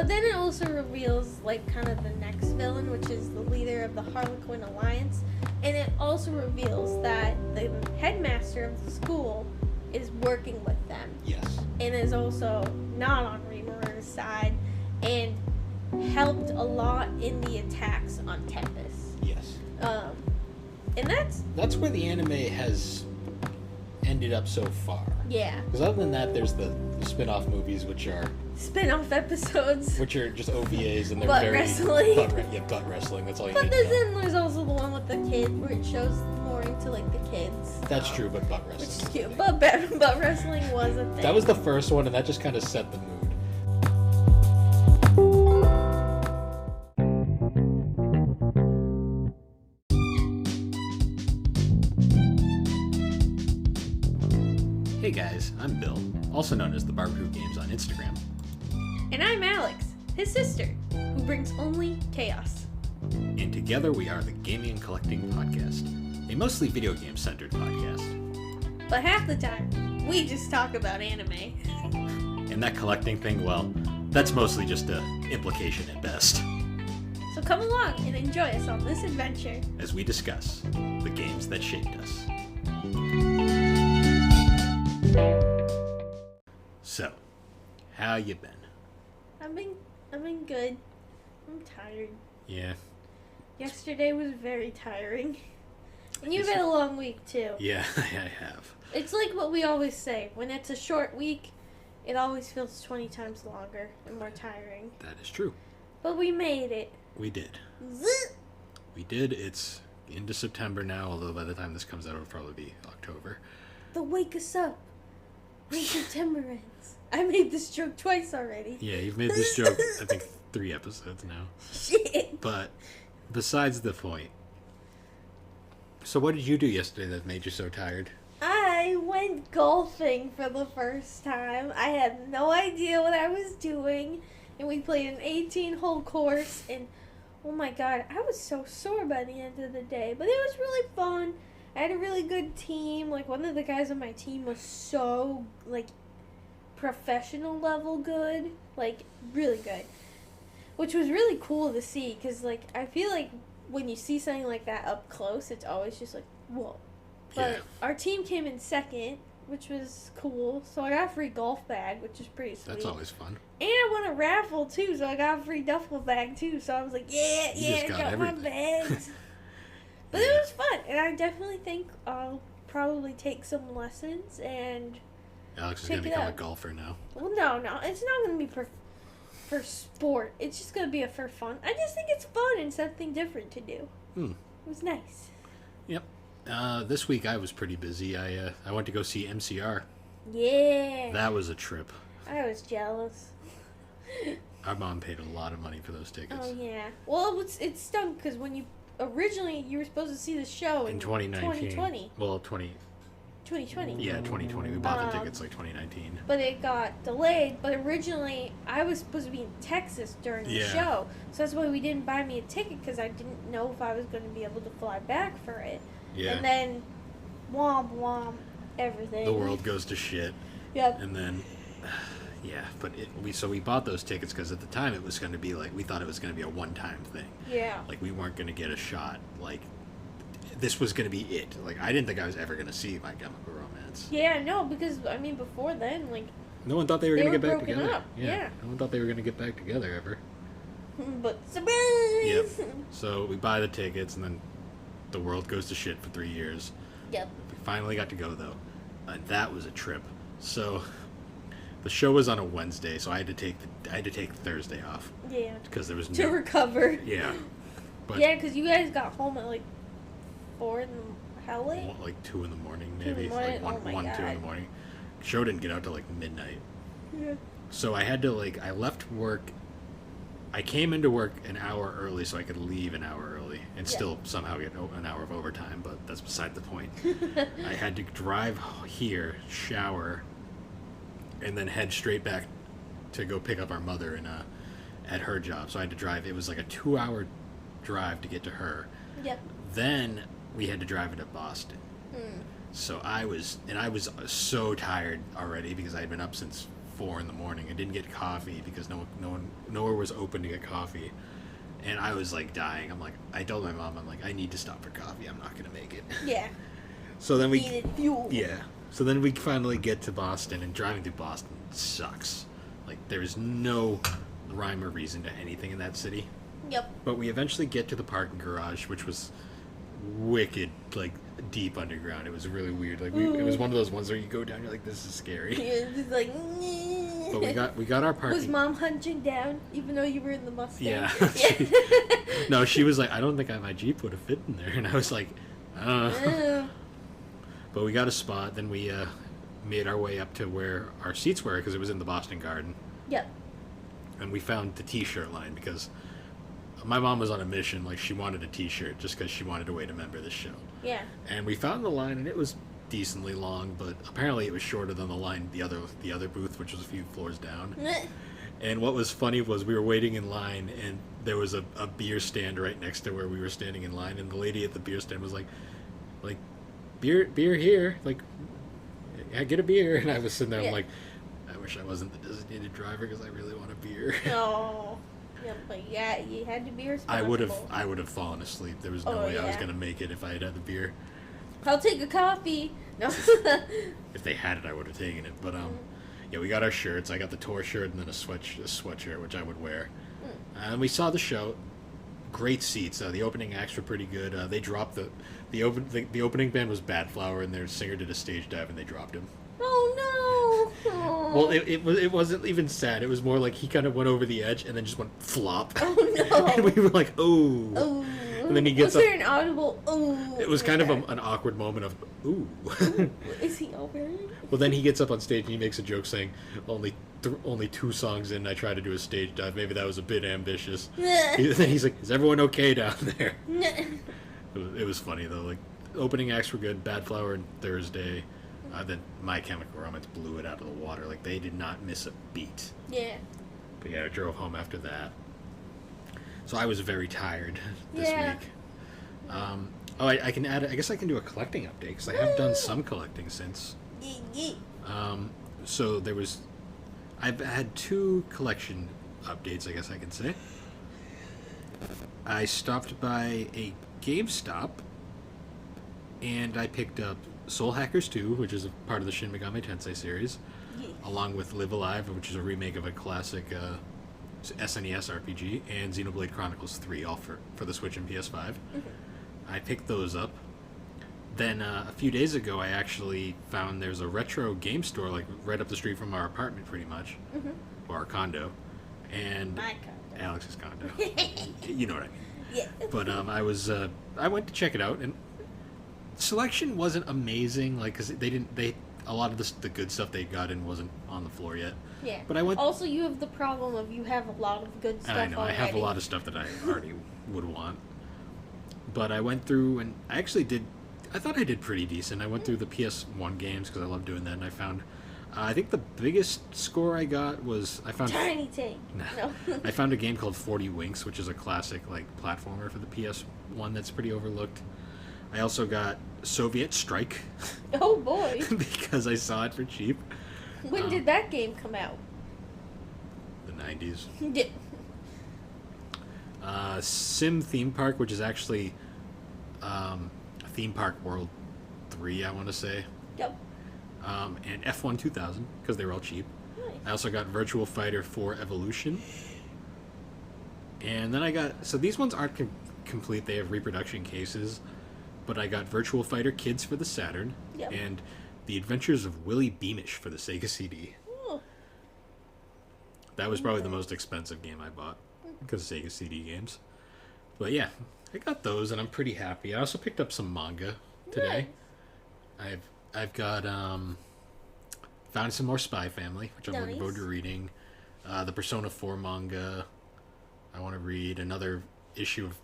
then it also reveals, like, kind of the next villain, which is the leader of the Harlequin Alliance. And it also reveals that the headmaster of the school is working with them. Yes. And is also not on Rimurur's side and helped a lot in the attacks on Tempest. Yes. And that's where the anime has ended up so far. Yeah. Because other than that, there's the spin-off movies, which are spin-off episodes. Which are just OVAs, and they're butt very wrestling. Butt wrestling. That's all you but need. There's also the one with the kid where it shows more into like the kids. That's true, but butt wrestling. Which is cute. But butt wrestling was a thing. That was the first one, and that just kind of set the mood. Hey guys, I'm Bill, also known as the Barbecue Games on Instagram. And I'm Alex, his sister, who brings only chaos. And together we are the Gaming and Collecting Podcast, a mostly video game centered podcast. But half the time, we just talk about anime. And that collecting thing, well, that's mostly just an implication at best. So come along and enjoy us on this adventure as we discuss the games that shaped us. So, how you been? I've been good. I'm tired. Yeah. Yesterday was very tiring. And you've had a long week too. Yeah, I have. It's like what we always say. When it's a short week, it always feels 20 times longer and more tiring. That is true. But we made it. We did. Zit! We did. It's into September now, although by the time this comes out, it'll probably be October. But wake us up when September ends. I made this joke twice already. Yeah, you've made this joke, I think, 3 episodes now. Shit. But besides the point. So what did you do yesterday that made you so tired? I went golfing for the first time. I had no idea what I was doing. And we played an 18-hole course. And, oh my god, I was so sore by the end of the day. But it was really fun. I had a really good team. Like, one of the guys on my team was so, like, professional level good. Like, really good. Which was really cool to see. Because, like, I feel like when you see something like that up close, it's always just like, whoa. But yeah. Our team came in second, which was cool. So I got a free golf bag, which is pretty sweet. That's always fun. And I won a raffle, too. So I got a free duffel bag, too. So I was like, yeah, I got my bags. But it was fun, and I definitely think I'll probably take some lessons and Alex is going to become a golfer now. Well, no, it's not going to be for sport. It's just going to be for fun. I just think it's fun and something different to do. It was nice. Yep. This week I was pretty busy. I went to go see MCR. Yeah. That was a trip. I was jealous. Our mom paid a lot of money for those tickets. Oh, yeah. Well, it stunk because when originally you were supposed to see the show in 2020. Well, 2020. Yeah, 2020. We bought the tickets like 2019. But it got delayed. But originally, I was supposed to be in Texas during the show. So that's why we didn't buy me a ticket, because I didn't know if I was going to be able to fly back for it. Yeah. And then, womp womp, everything. The world goes to shit. Yep. And then, yeah. But we bought those tickets because at the time it was going to be like, we thought it was going to be a one-time thing. Yeah. Like, we weren't going to get a shot. Like, this was going to be it. Like, I didn't think I was ever going to see My Chemical Romance. Yeah, no, because, I mean, before then, like... No one thought they were going to get back together. Up. Yeah. No one thought they were going to get back together ever. But surprise! Yep. So we buy the tickets, and then the world goes to shit for 3 years. Yep. We finally got to go, though. And that was a trip. So the show was on a Wednesday, so I had to take Thursday off. Yeah. Because there was to recover. Yeah. But yeah, because you guys got home at like 4 in the... How late? Like 2 in the morning, maybe. 2 in the morning? Like 1, 2 in the morning. Show didn't get out till like midnight. Yeah. So I had to I left work. I came into work an hour early so I could leave an hour early and still somehow get an hour of overtime, but that's beside the point. I had to drive here, shower, and then head straight back to go pick up our mother at her job. So I had to drive. It was like a 2-hour drive to get to her. Yep. Then we had to drive into Boston. So I was so tired already because I had been up since 4 in the morning. I didn't get coffee because nowhere was open to get coffee. And I was like dying. I'm like, I told my mom, I'm like, I need to stop for coffee. I'm not gonna make it. Yeah. So then we Needed fuel. Yeah. So then we finally get to Boston, and driving through Boston sucks. Like, there's no rhyme or reason to anything in that city. Yep. But we eventually get to the parking garage, which was wicked, like, deep underground. It was really weird. Like, it was one of those ones where you go down, you're like, this is scary. You're just like, But we got our parking. Was Mom hunching down, even though you were in the Mustang? Yeah. No, she was like, I don't think my Jeep would have fit in there. And I was like, But we got a spot. Then we made our way up to where our seats were, because it was in the Boston Garden. Yep. And we found the T-shirt line, because my mom was on a mission. Like, she wanted a T-shirt just because she wanted a way to remember this show. Yeah. And we found the line, and it was decently long, but apparently it was shorter than the line the other booth, which was a few floors down. And what was funny was we were waiting in line, and there was a beer stand right next to where we were standing in line, and the lady at the beer stand was like beer here, like, yeah, get a beer. And I was sitting there, I'm like, I wish I wasn't the designated driver because I really want a beer. Oh. Yeah, but yeah, you had to be responsible. I would have fallen asleep. There was no way I was gonna make it if I had the beer. I'll take a coffee. No. If they had it, I would have taken it. But yeah, we got our shirts. I got the tour shirt and then a sweatshirt, which I would wear. And we saw the show. Great seats. The opening acts were pretty good. They dropped the opening band was Bad Flower, and their singer did a stage dive, and they dropped him. Oh no! Oh. Well, it wasn't even sad. It was more like he kind of went over the edge and then just went flop. Oh no! And we were like, oh. Oh. And then he gets was there an audible oh? It was kind of an awkward moment of ooh. Is he over? Well, then he gets up on stage and he makes a joke saying, only 2 songs in, I tried to do a stage dive. Maybe that was a bit ambitious. Then he's like, is everyone okay down there? It was funny, though. Like, opening acts were good. Bad Flower and Thursday. Then My Chemical Romance blew it out of the water. Like, they did not miss a beat. Yeah. But yeah, I drove home after that. So I was very tired this week. I can add. I guess I can do a collecting update because I have done some collecting since. So I've had 2 collection updates, I guess I can say. I stopped by a GameStop, and I picked up Soul Hackers 2, which is a part of the Shin Megami Tensei series, along with Live Alive, which is a remake of a classic SNES RPG, and Xenoblade Chronicles 3, all for the Switch and PS5. Mm-hmm. I picked those up. Then a few days ago, I actually found there's a retro game store, like right up the street from our apartment, pretty much, or our condo, and my condo. Alex's condo. You know what I mean? Yeah. But I went to check it out, and selection wasn't amazing, like, because a lot of the good stuff they got in wasn't on the floor yet. Yeah. But I went. Also, you have the problem of you have a lot of good stuff. I know already. I have a lot of stuff that I already would want. But I went through, and I actually did. I thought I did pretty decent. I went through the PS1 games because I love doing that, and I found. I think the biggest score I got was I found Tiny Tank. No. I found a game called 40 Winks, which is a classic like platformer for the PS1 that's pretty overlooked. I also got Soviet Strike. Oh boy! Because I saw it for cheap. When did that game come out? The 90s. Yeah. Sim Theme Park, which is actually Theme Park World 3, I want to say. Yep. And F1 2000, because they were all cheap. Nice. I also got Virtual Fighter 4 Evolution. And then I got... So these ones aren't complete. They have reproduction cases. But I got Virtual Fighter Kids for the Saturn. Yep. And The Adventures of Willie Beamish for the Sega CD. Oh. That was probably the most expensive game I bought. Because of Sega CD games. But yeah, I got those and I'm pretty happy. I also picked up some manga today. Nice. I've got found some more Spy Family, which I'm looking forward to reading. The Persona 4 manga. I want to read another issue of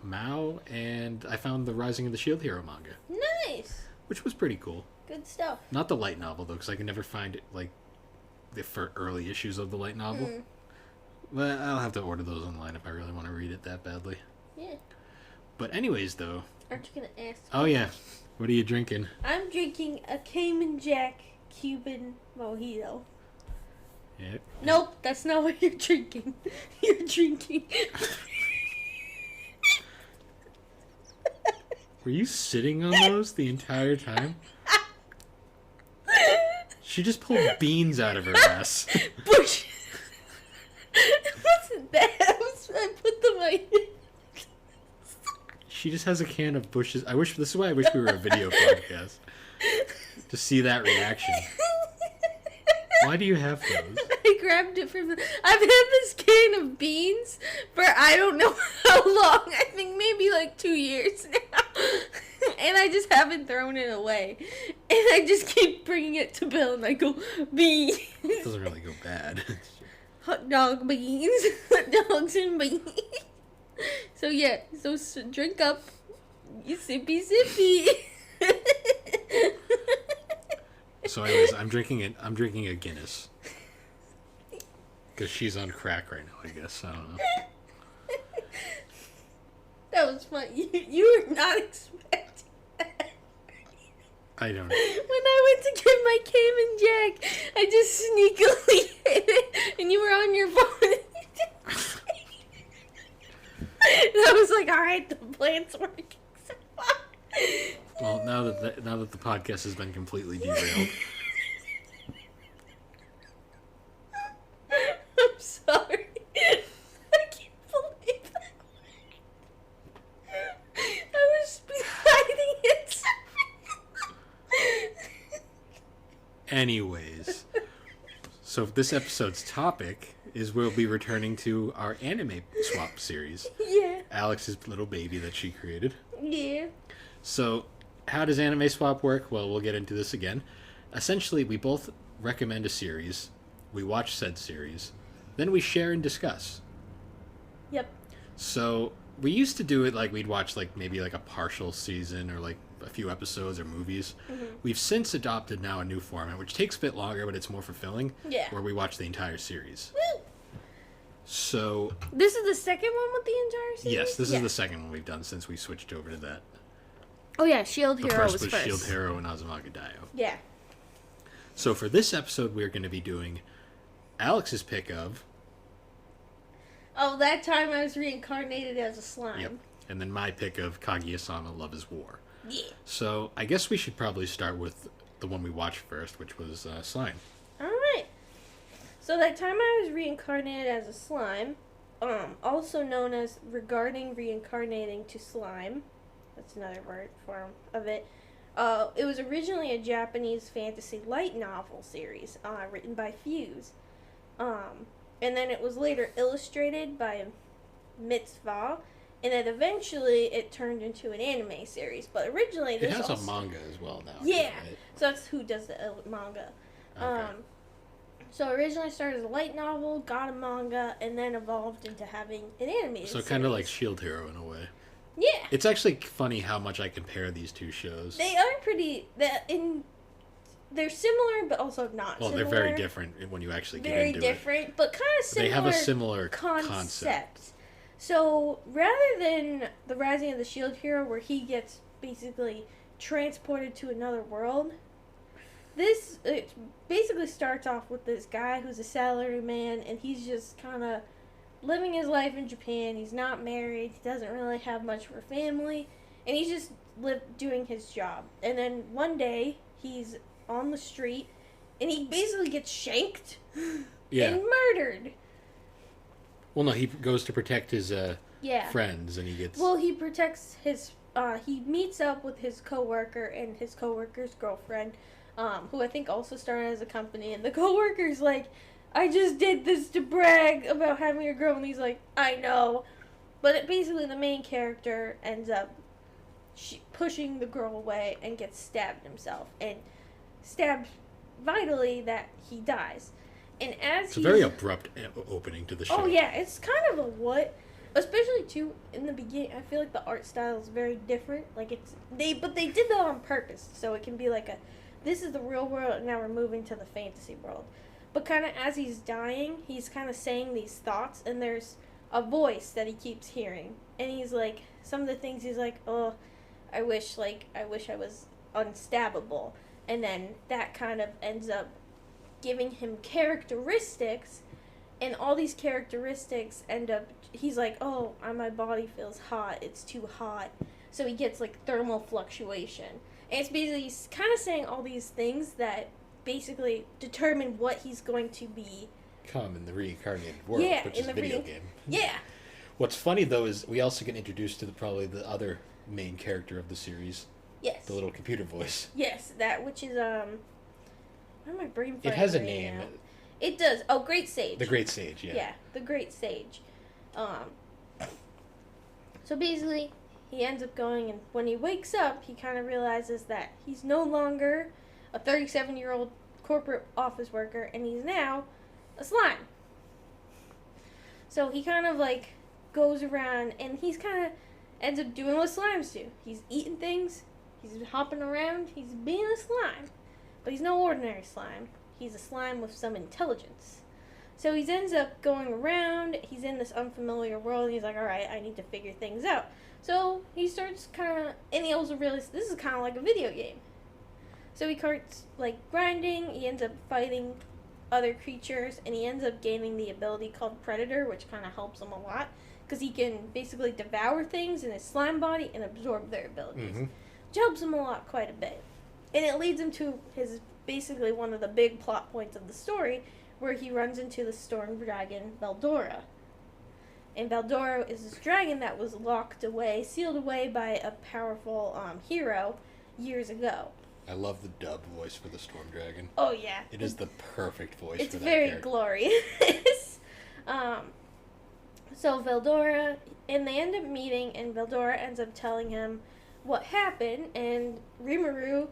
Mao, and I found the Rising of the Shield Hero manga. Nice. Which was pretty cool. Good stuff. Not the light novel though, because I can never find it like the early issues of the light novel. But I'll have to order those online if I really want to read it that badly. Yeah. But anyways, though. Aren't you gonna ask? Oh yeah. What are you drinking? I'm drinking a Cayman Jack Cuban mojito. Yeah. Nope, that's not what you're drinking. You're drinking. Were you sitting on those the entire time? She just pulled beans out of her ass. Bush. It wasn't that. I put them right. She just has a can of Bush's. This is why I wish we were a video podcast. To see that reaction. Why do you have those? I grabbed it from I've had this can of beans for I don't know how long. I think maybe like 2 years now. And I just haven't thrown it away. And I just keep bringing it to Bill and I go, beans. It doesn't really go bad. Hot dog beans. Hot dogs and beans. So yeah, drink up. You sippy sippy. So anyways, I'm drinking a Guinness. Because she's on crack right now, I guess. I don't know. That was fun. You were not expecting that. I don't know. When I went to get my Cayman Jack, I just sneakily hit it, and you were on your phone. And I was like, all right, the plan's working so far. Well, now that the podcast has been completely derailed. I'm sorry. I can't believe that. I was hiding it. Anyways, so this episode's topic is we'll be returning to our anime swap series. Yeah. Alex's little baby that she created. Yeah. So, how does anime swap work? Well, we'll get into this again. Essentially, we both recommend a series, we watch said series, then we share and discuss. Yep. So, we used to do it like we'd watch maybe a partial season or a few episodes or movies. Mm-hmm. We've since adopted now a new format, which takes a bit longer, but it's more fulfilling. Yeah. Where we watch the entire series. Woo! So... This is the second one with the entire series? Yes, this is the second one we've done since we switched over to that. Oh yeah, Shield The Hero first was was first. Shield Hero and Azumanga Daioh. Yeah. So for this episode, we're going to be doing Alex's pick of... Oh, that time I was reincarnated as a slime. Yep. And then my pick of Kaguya-sama Love is War. Yeah. So I guess we should probably start with the one we watched first, which was Slime. Alright. So that time I was reincarnated as a slime, also known as regarding reincarnating to slime. That's another word form of it. It was originally a Japanese fantasy light novel series written by Fuse. And then it was later illustrated by Mitzvah. And then eventually it turned into an anime series. But originally It has a manga as well now. Yeah. Right? So that's who does the manga. Okay. So originally started as a light novel, got a manga, and then evolved into having an animated So series. kind of like Shield Hero in a way. Yeah. It's actually funny how much I compare these two shows. They are pretty... They're similar, but also not Well, similar. they're very different when you actually get Very into different, but kind of similar. They have a similar concept. So, rather than the Rising of the Shield Hero, where he gets basically transported to another world, it basically starts off with this guy who's a salaryman, and he's just kind of living his life in Japan. He's not married. He doesn't really have much for family, and he's just doing his job. And then one day, he's on the street, and he basically gets shanked and murdered. Well, no, he goes to protect his Yeah. friends, and he gets... Well, he protects his... he meets up with his coworker and his coworker's girlfriend, who I think also started as a company. And the coworker's like, I just did this to brag about having a girl. And he's like, I know. But basically the main character ends up pushing the girl away and gets stabbed himself. And stabbed vitally that he dies. And as It's a very abrupt opening to the show. Oh, yeah. It's kind of a what... Especially, too, in the beginning, I feel like the art style is very different. Like, but they did that on purpose. So it can be like this is the real world, and now we're moving to the fantasy world. But kind of as he's dying, he's kind of saying these thoughts, and there's a voice that he keeps hearing. And he's like, some of the things he's like, oh, I wish I was unstabbable. And then that kind of ends up giving him characteristics, and all these characteristics end up, he's like, oh, my body feels hot, it's too hot. So he gets, like, thermal fluctuation. And it's basically kind of saying all these things that basically determine what he's going to be. Come in the reincarnated world, which is a video game. Yeah. What's funny, though, is we also get introduced to probably the other main character of the series. Yes. The little computer voice. Yes, that, which is, why am I brain farting It has a right name. now? It does. Oh, Great Sage. The Great Sage, yeah. Yeah, the Great Sage. So basically, he ends up going, and when he wakes up, he kind of realizes that he's no longer a 37-year-old corporate office worker, and he's now a slime. So he kind of, like, goes around, and he's kind of ends up doing what slimes do. He's eating things, he's hopping around, he's being a slime. But he's no ordinary slime. He's a slime with some intelligence. So he ends up going around, he's in this unfamiliar world, and he's like, alright, I need to figure things out. So he starts kind of, and he also realizes this is kind of like a video game. So he starts, like, grinding, he ends up fighting other creatures, and he ends up gaining the ability called Predator, which kind of helps him a lot, because he can basically devour things in his slime body and absorb their abilities, which helps him a lot, quite a bit. And it leads him to his, basically one of the big plot points of the story, where he runs into the storm dragon, Veldora. And Veldora is this dragon that was locked away, sealed away by a powerful hero years ago. I love the dub voice for the Storm Dragon. Oh, yeah. It is the perfect voice it's for that very character. glorious. So Veldora, and they end up meeting, and Veldora ends up telling him what happened, and Rimuru,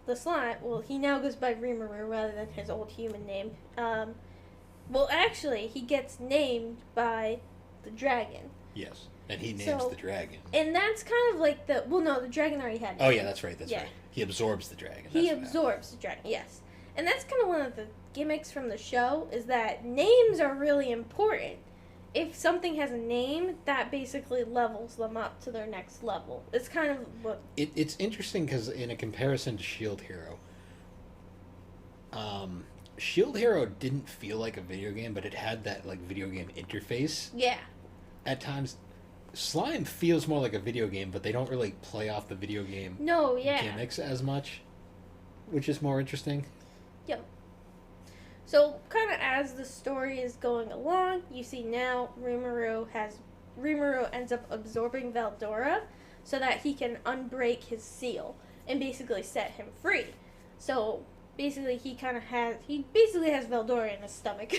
the slime, well, he now goes by Rimuru rather than his old human name. Well, actually, he gets named by the dragon. Yes, and he names the dragon. And that's kind of like the, well, no, the dragon already had Oh, yeah, that's right, that's yeah. right. He absorbs the dragon. He absorbs the dragon, yes. And that's kind of one of the gimmicks from the show, is that names are really important. If something has a name, that basically levels them up to their next level. It's kind of what... It's interesting because in a comparison to Shield Hero, Shield Hero didn't feel like a video game, but it had that, like, video game interface. Yeah. At times, Slime feels more like a video game, but they don't really play off the video game gimmicks as much, which is more interesting. Yep. So, kind of as the story is going along, you see now Rimuru ends up absorbing Veldora so that he can unbreak his seal and basically set him free. So, basically he basically has Veldora in his stomach,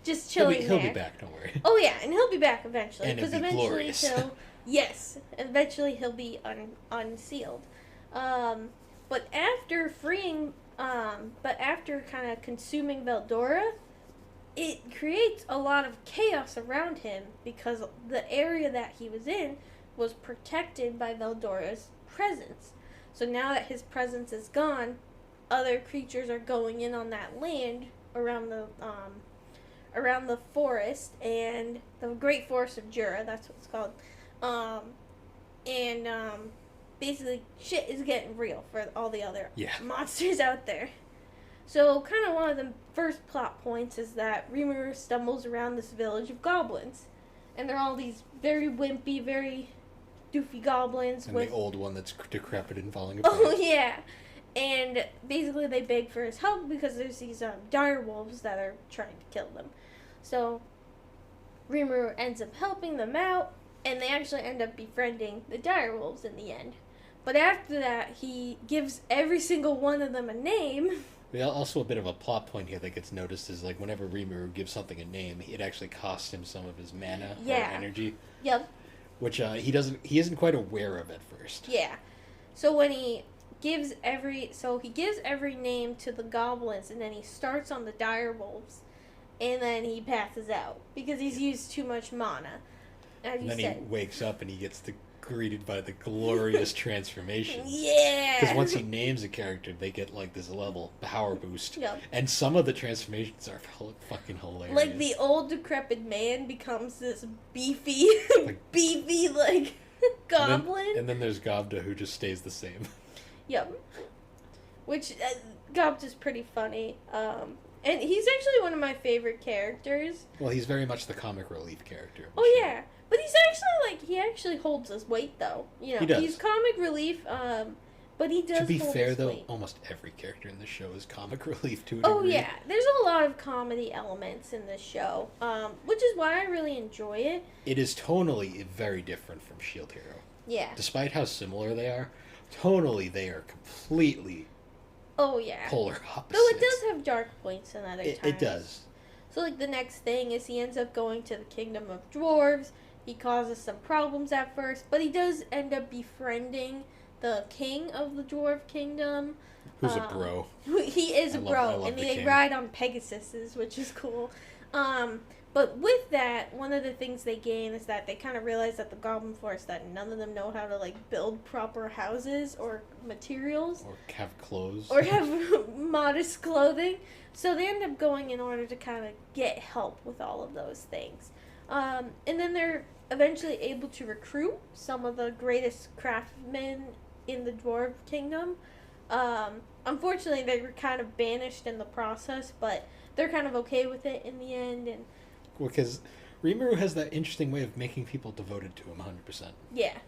just chilling he'll there. be back, don't worry. Oh yeah, and he'll be back eventually. And it'll be eventually glorious. Eventually he'll be unsealed. But after kind of consuming Veldora, it creates a lot of chaos around him because the area that he was in was protected by Veldora's presence. So now that his presence is gone, other creatures are going in on that land around the forest, and the Great Forest of Jura, that's what it's called. Basically shit is getting real for all the other monsters out there. So kind of one of the first plot points is that Rimuru stumbles around this village of goblins, and they're all these very wimpy, very doofy goblins. And the old one that's decrepit and falling apart. Oh yeah. And basically they beg for his help because there's these dire wolves that are trying to kill them. So Rimuru ends up helping them out, and they actually end up befriending the dire wolves in the end. But after that, he gives every single one of them a name. Also, a bit of a plot point here that gets noticed is, like, whenever Rimuru gives something a name, it actually costs him some of his mana or energy. Yep. Which he isn't quite aware of at first. Yeah. So when he gives every name to the goblins, and then he starts on the dire wolves, and then he passes out because he's used too much mana. And then he wakes up and he gets greeted by the glorious transformation. Yeah. Because once he names a character, they get like this level power boost. Yep. And some of the transformations are fucking hilarious. Like the old decrepit man becomes this beefy, goblin. And then there's Gobda, who just stays the same. Yep. Which Gobda's pretty funny. And he's actually one of my favorite characters. Well, he's very much the comic relief character. Oh, yeah. But he's actually, he actually holds his weight, though. You know, he does. He's comic relief, but he does. To be hold fair, his though, weight. almost every character in the show is comic relief to a Oh, degree. yeah. There's a lot of comedy elements in this show, which is why I really enjoy it. It is tonally very different from Shield Hero. Yeah. Despite how similar they are, tonally they are completely polar opposites. Though it does have dark points in other times. It does. So, the next thing is he ends up going to the Kingdom of Dwarves. He causes some problems at first, but he does end up befriending the king of the Dwarf Kingdom. Who's a bro. He is a bro, I love and the they king. ride on Pegasuses, which is cool. But with that, one of the things they gain is that they kind of realize that the Goblin Force, that none of them know how to, build proper houses or materials. Or have clothes. Or have modest clothing. So they end up going in order to kind of get help with all of those things. And then they're eventually able to recruit some of the greatest craftsmen in the Dwarf Kingdom. Unfortunately, they were kind of banished in the process, but they're kind of okay with it in the end. And because Rimuru has that interesting way of making people devoted to him 100%. yeah.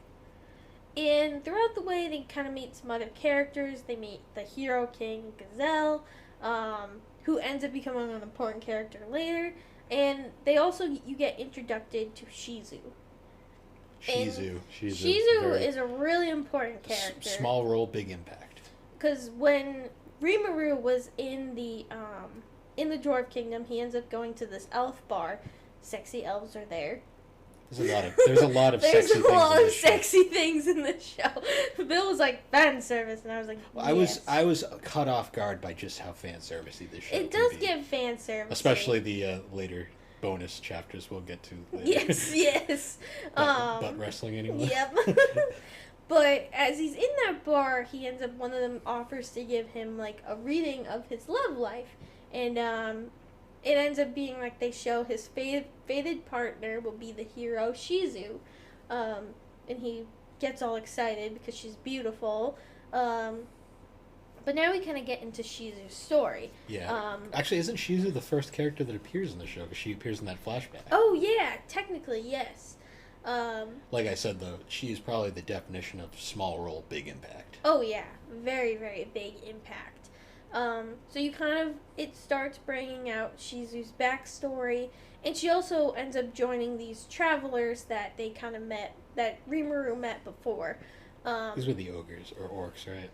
And throughout the way, they kind of meet some other characters. They meet the Hero King, Gazelle, who ends up becoming an important character later. And they also, you get introduced to Shizu. Shizu is a really important character. Small role, big impact. Because when Rimuru was in the Dwarf Kingdom, he ends up going to this elf bar. Sexy elves are there. There's a lot of sexy things. There's a lot of sexy things in this show. Bill was like fan service, and I was like, yes. I was caught off guard by just how fan servicey this show. It does give fan service, especially the later bonus chapters we'll get to later. Yes. Butt wrestling anyway. Yep. But as he's in that bar, he ends up, one of them offers to give him a reading of his love life, and it ends up being they show his fated partner will be the hero Shizu, and he gets all excited because she's beautiful. But now we kind of get into Shizu's story. Yeah. Actually, isn't Shizu the first character that appears in the show? Because she appears in that flashback. Oh yeah, technically yes. Like I said, though, she's probably the definition of small role, big impact. Oh yeah, very, very big impact. So you it starts bringing out Shizu's backstory, and she also ends up joining these travelers that they kind of met, that Rimuru met before. These were the ogres, or orcs, right?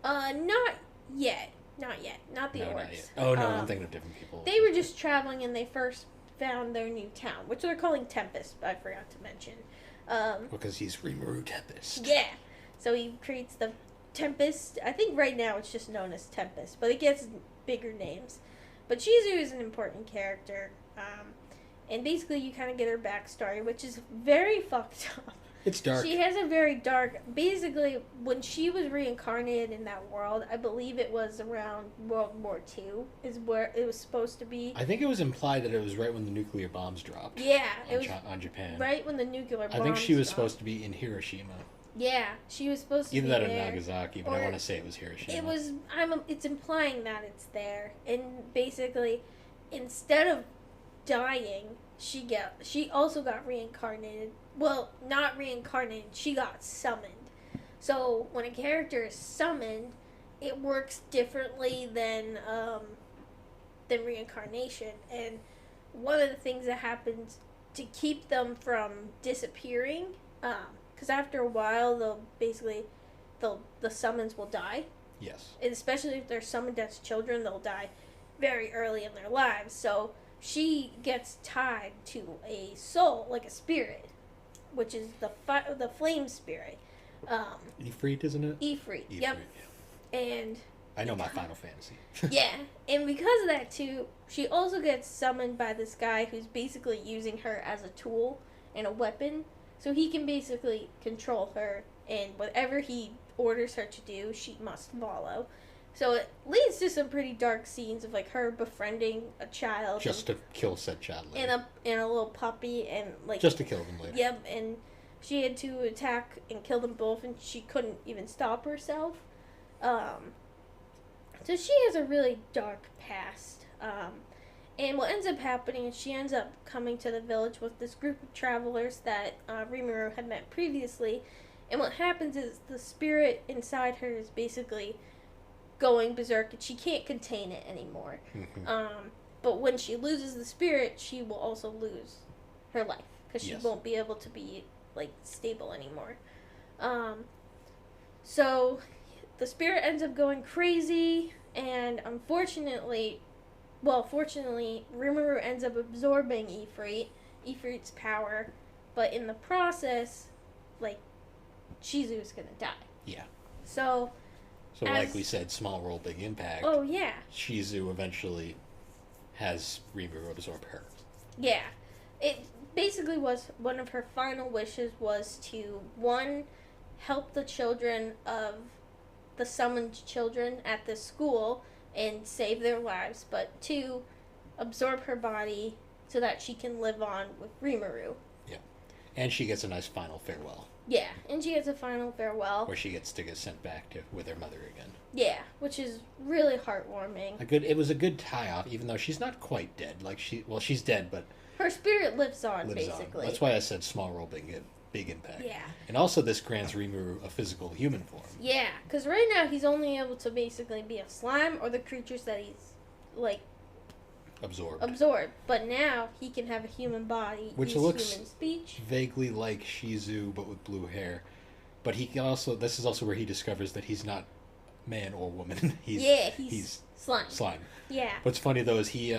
Not yet. Not the orcs. Not yet. Oh no, I'm thinking of different people. They were just traveling, and they first found their new town, which they're calling Tempest, I forgot to mention. Because he's Rimuru Tempest. Yeah. So he creates the Tempest. I think right now it's just known as Tempest, but it gets bigger names. But Shizu is an important character. And basically you kind of get her backstory, which is very fucked up. It's dark. She has a very dark... Basically, when she was reincarnated in that world, I believe it was around World War II is where it was supposed to be. I think it was implied that it was right when the nuclear bombs dropped. Yeah. It was on Japan. Right when the nuclear bombs I think she was dropped. supposed to be in Hiroshima. Yeah, she was supposed to Either be that there. or Nagasaki, but I want to say it was Hiroshima. It was... it's implying that it's there. And basically, instead of dying... She also got reincarnated. Well, not reincarnated. She got summoned. So when a character is summoned, it works differently than reincarnation. And one of the things that happens to keep them from disappearing, because after a while the summons will die. Yes. And especially if they're summoned as children, they'll die very early in their lives. So she gets tied to a soul, like a spirit, which is the flame spirit. Ifrit, isn't it? Ifrit, yep. Yeah. And I know my Final Fantasy. yeah, and because of that too, she also gets summoned by this guy who's basically using her as a tool and a weapon. So he can basically control her, and whatever he orders her to do, she must follow. So it leads to some pretty dark scenes of her befriending a child, just to kill said child later. and a little puppy, and just to kill them later. Yep, and she had to attack and kill them both, and she couldn't even stop herself. So she has a really dark past. And what ends up happening is she ends up coming to the village with this group of travelers that Rimuru had met previously. And what happens is the spirit inside her is basically going berserk and she can't contain it anymore. But when she loses the spirit, she will also lose her life because she won't be able to be like stable anymore. So the spirit ends up going crazy, and fortunately, Rimuru ends up absorbing Ifrit's power, but in the process, like, Shizu's gonna die. Yeah. So like we said, small role, big impact. Oh, yeah. Shizu eventually has Rimuru absorb her. Yeah. It basically was one of her final wishes was to, one, help the children of the summoned children at this school and save their lives, but two, absorb her body so that she can live on with Rimuru. Yeah. And she gets a nice final farewell. Yeah, and she gets a final farewell. Where she gets to get sent back with her mother again. Yeah, which is really heartwarming. It was a good tie-off, even though she's not quite dead. She's dead, but... her spirit lives on, basically. That's why I said small role, big impact. Yeah. And also this grants Rimuru a physical human form. Yeah, because right now he's only able to basically be a slime or the creatures that he's, like... Absorbed. But now he can have a human body, which use looks human speech. Vaguely like Shizu, but with blue hair. But he can also... this is also where he discovers that he's not man or woman. he's slime. Yeah. What's funny, though, is he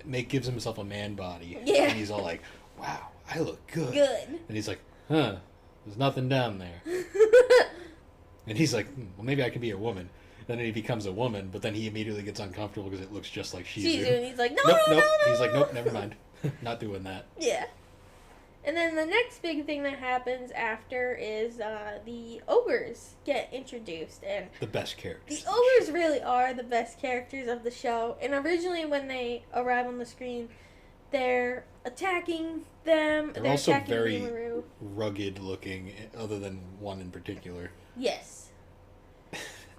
gives himself a man body. Yeah. And he's all like, wow, I look good. And he's like, there's nothing down there. And he's like, well, maybe I can be a woman. Then he becomes a woman, but then he immediately gets uncomfortable because it looks just like Shizu. And he's like, no. He's like, nope, never mind. Not doing that. Yeah. And then the next big thing that happens after is the ogres get introduced. And the best characters. The ogres really are the best characters of the show. And originally when they arrive on the screen, they're attacking them. They're also attacking very Rimuru. rugged looking, other than one in particular. Yes.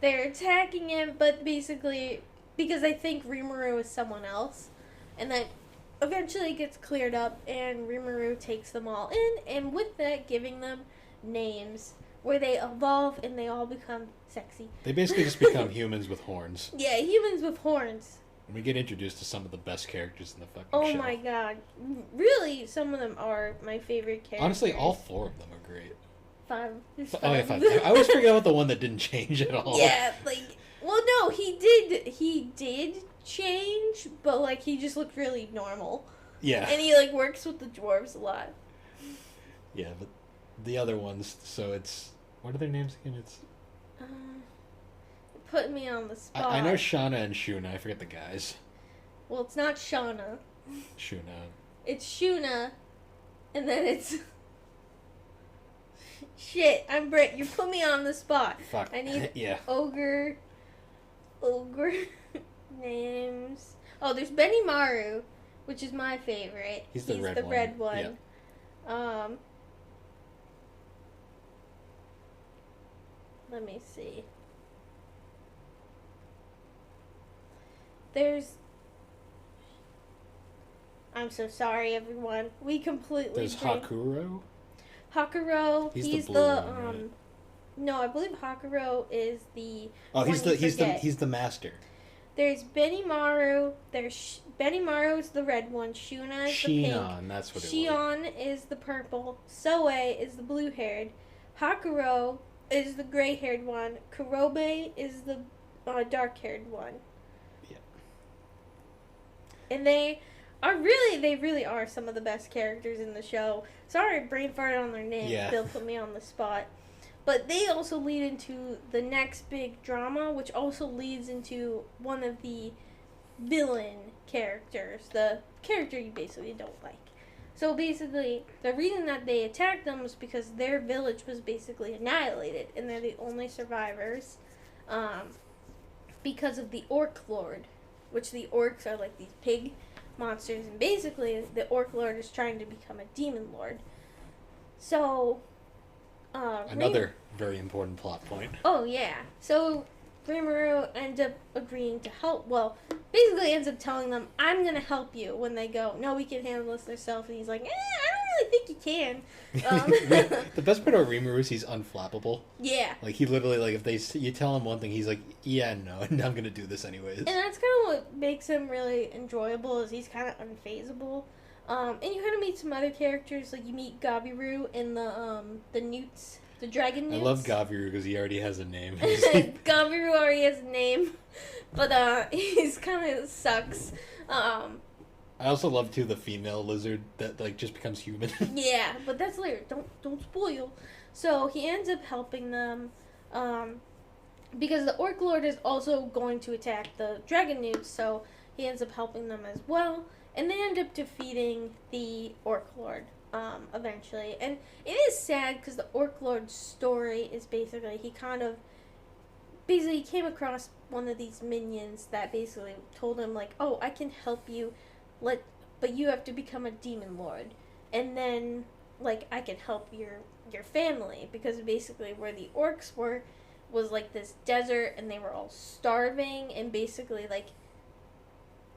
They're attacking him, but basically, because I think Rimuru is someone else. And then eventually it gets cleared up, and Rimuru takes them all in, and with that, giving them names where they evolve and they all become sexy. They basically just become humans with horns. Yeah, humans with horns. And we get introduced to some of the best characters in the fucking show. Oh my god. Really, some of them are my favorite characters. Honestly, all four of them are great. Five. Oh yeah, five. I always forget about the one that didn't change at all. Yeah, well, no, he did change, but, he just looked really normal. Yeah. And he, works with the dwarves a lot. Yeah, but the other ones, so it's... what are their names again? It's... putting me on the spot. I know Shauna and Shuna. I forget the guys. Well, it's not Shauna. Shuna. It's Shuna, and then it's... Shit, I'm Brett. You put me on the spot. Fuck. I need ogre names. Oh, there's Benimaru, which is my favorite. He's the red one. Yeah. Let me see. There's... I'm so sorry, everyone. We completely... There's Hakuro. Hakuro, he's the the one, right? No, I believe Hakuro is the... Oh, he's the master. There's Benimaru. There's Benimaru's the red one. Shuna is the pink. Shion, that's what it was. Shion is the purple. Soe is the blue-haired. Hakuro is the gray-haired one. Kurobe is the dark-haired one. Yeah. And they really are some of the best characters in the show. Sorry, brain farted on their name. Yeah. They'll put me on the spot. But they also lead into the next big drama, which also leads into one of the villain characters. The character you basically don't like. So basically, the reason that they attacked them was because their village was basically annihilated. And they're the only survivors. Because of the Orc Lord. Which the orcs are like these pig monsters, and basically the Orc Lord is trying to become a demon lord. So another very important plot point. Oh yeah. So Rimuru ends up agreeing to help. Well, basically ends up telling them, "I'm gonna help you." When they go, "No, we can handle this ourselves," and he's like, "I don't really think you can." The best part about Rimuru is he's unflappable. Yeah. Like he literally, like if you tell him one thing, he's like, "Yeah, no, I'm gonna do this anyways." And that's kind of what makes him really enjoyable. Is he's kind of unfazable. And you kind of meet some other characters, like you meet Gabiru and the newts, the dragon newts. I love Gabiru because he already has a name. Gabiru already has a name, but he's kind of sucks. I also love too the female lizard that like just becomes human. Yeah, but that's later. Don't spoil. So he ends up helping them, because the Orc Lord is also going to attack the dragon newts. So he ends up helping them as well. And they end up defeating the Orc Lord, eventually. And it is sad because the Orc Lord's story is basically, he came across one of these minions that basically told him, like, "Oh, I can help you, but you have to become a demon lord. And then, like, I can help your family." Because basically where the orcs were was, like, this desert, and they were all starving, and basically, like,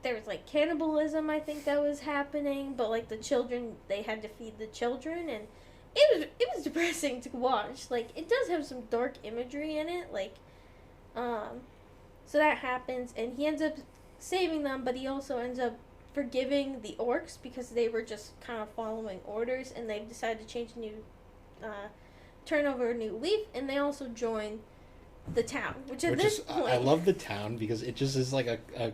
there was, like, cannibalism, I think, that was happening, but, like, the children, they had to feed the children, and it was depressing to watch. Like, it does have some dark imagery in it, like, so that happens, and he ends up saving them, but he also ends up forgiving the orcs because they were just kind of following orders, and they've decided to change turn over a new leaf, and they also join the town, which at this point... I love the town because it just is like a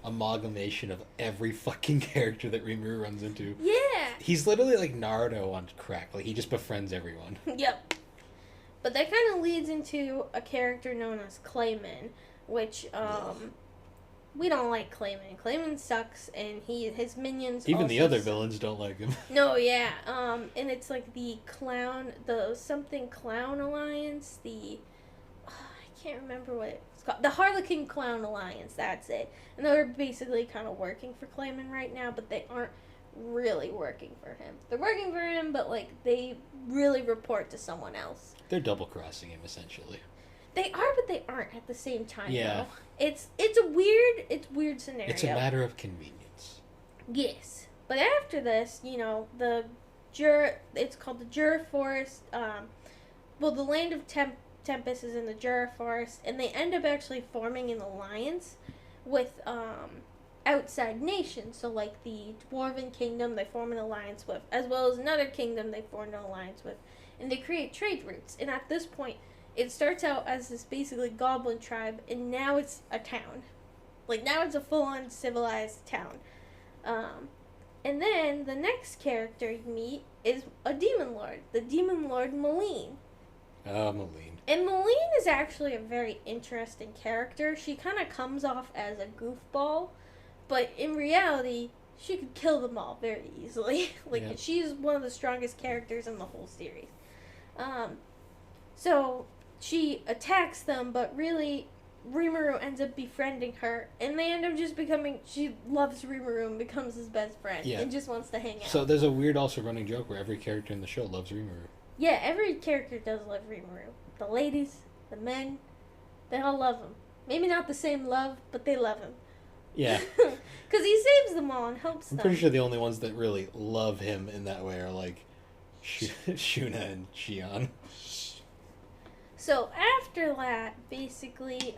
amalgamation of every fucking character that Rimuru runs into. Yeah! He's literally like Naruto on crack. Like, he just befriends everyone. Yep. But that kind of leads into a character known as Clayman, which, we don't like Clayman. Clayman sucks, and his minions even also the other villains don't like him. No, yeah. And it's like the something clown alliance, I can't remember what it's called. The Harlequin Clown Alliance, that's it. And they're basically kind of working for Clayman right now, but they aren't really working for him. They're working for him, but, like, they really report to someone else. They're double-crossing him, essentially. They are, but they aren't at the same time, yeah. though. It's a weird scenario. It's a matter of convenience. Yes. But after this, it's called the Jura Forest. The land of Tempest is in the Jura Forest, and they end up actually forming an alliance with outside nations. So, like, the Dwarven Kingdom, they form an alliance with, as well as another kingdom they formed an alliance with, and they create trade routes. And at this point, it starts out as this basically goblin tribe, and now it's a town. Like, now it's a full-on civilized town. And then the next character you meet is a demon lord, the demon lord Malene. Malene. And Malene is actually a very interesting character. She kind of comes off as a goofball, but in reality, she could kill them all very easily. She's one of the strongest characters in the whole series. So she attacks them, but really Rimuru ends up befriending her, and they end up just she loves Rimuru and becomes his best friend, and just wants to hang out. So there's a weird also running joke where every character in the show loves Rimuru. Yeah, every character does love Rimuru. The ladies, the men, they all love him. Maybe not the same love, but they love him. Yeah. Because he saves them all and helps them. I'm pretty sure the only ones that really love him in that way are, like, Shuna and Shion. So after that, basically,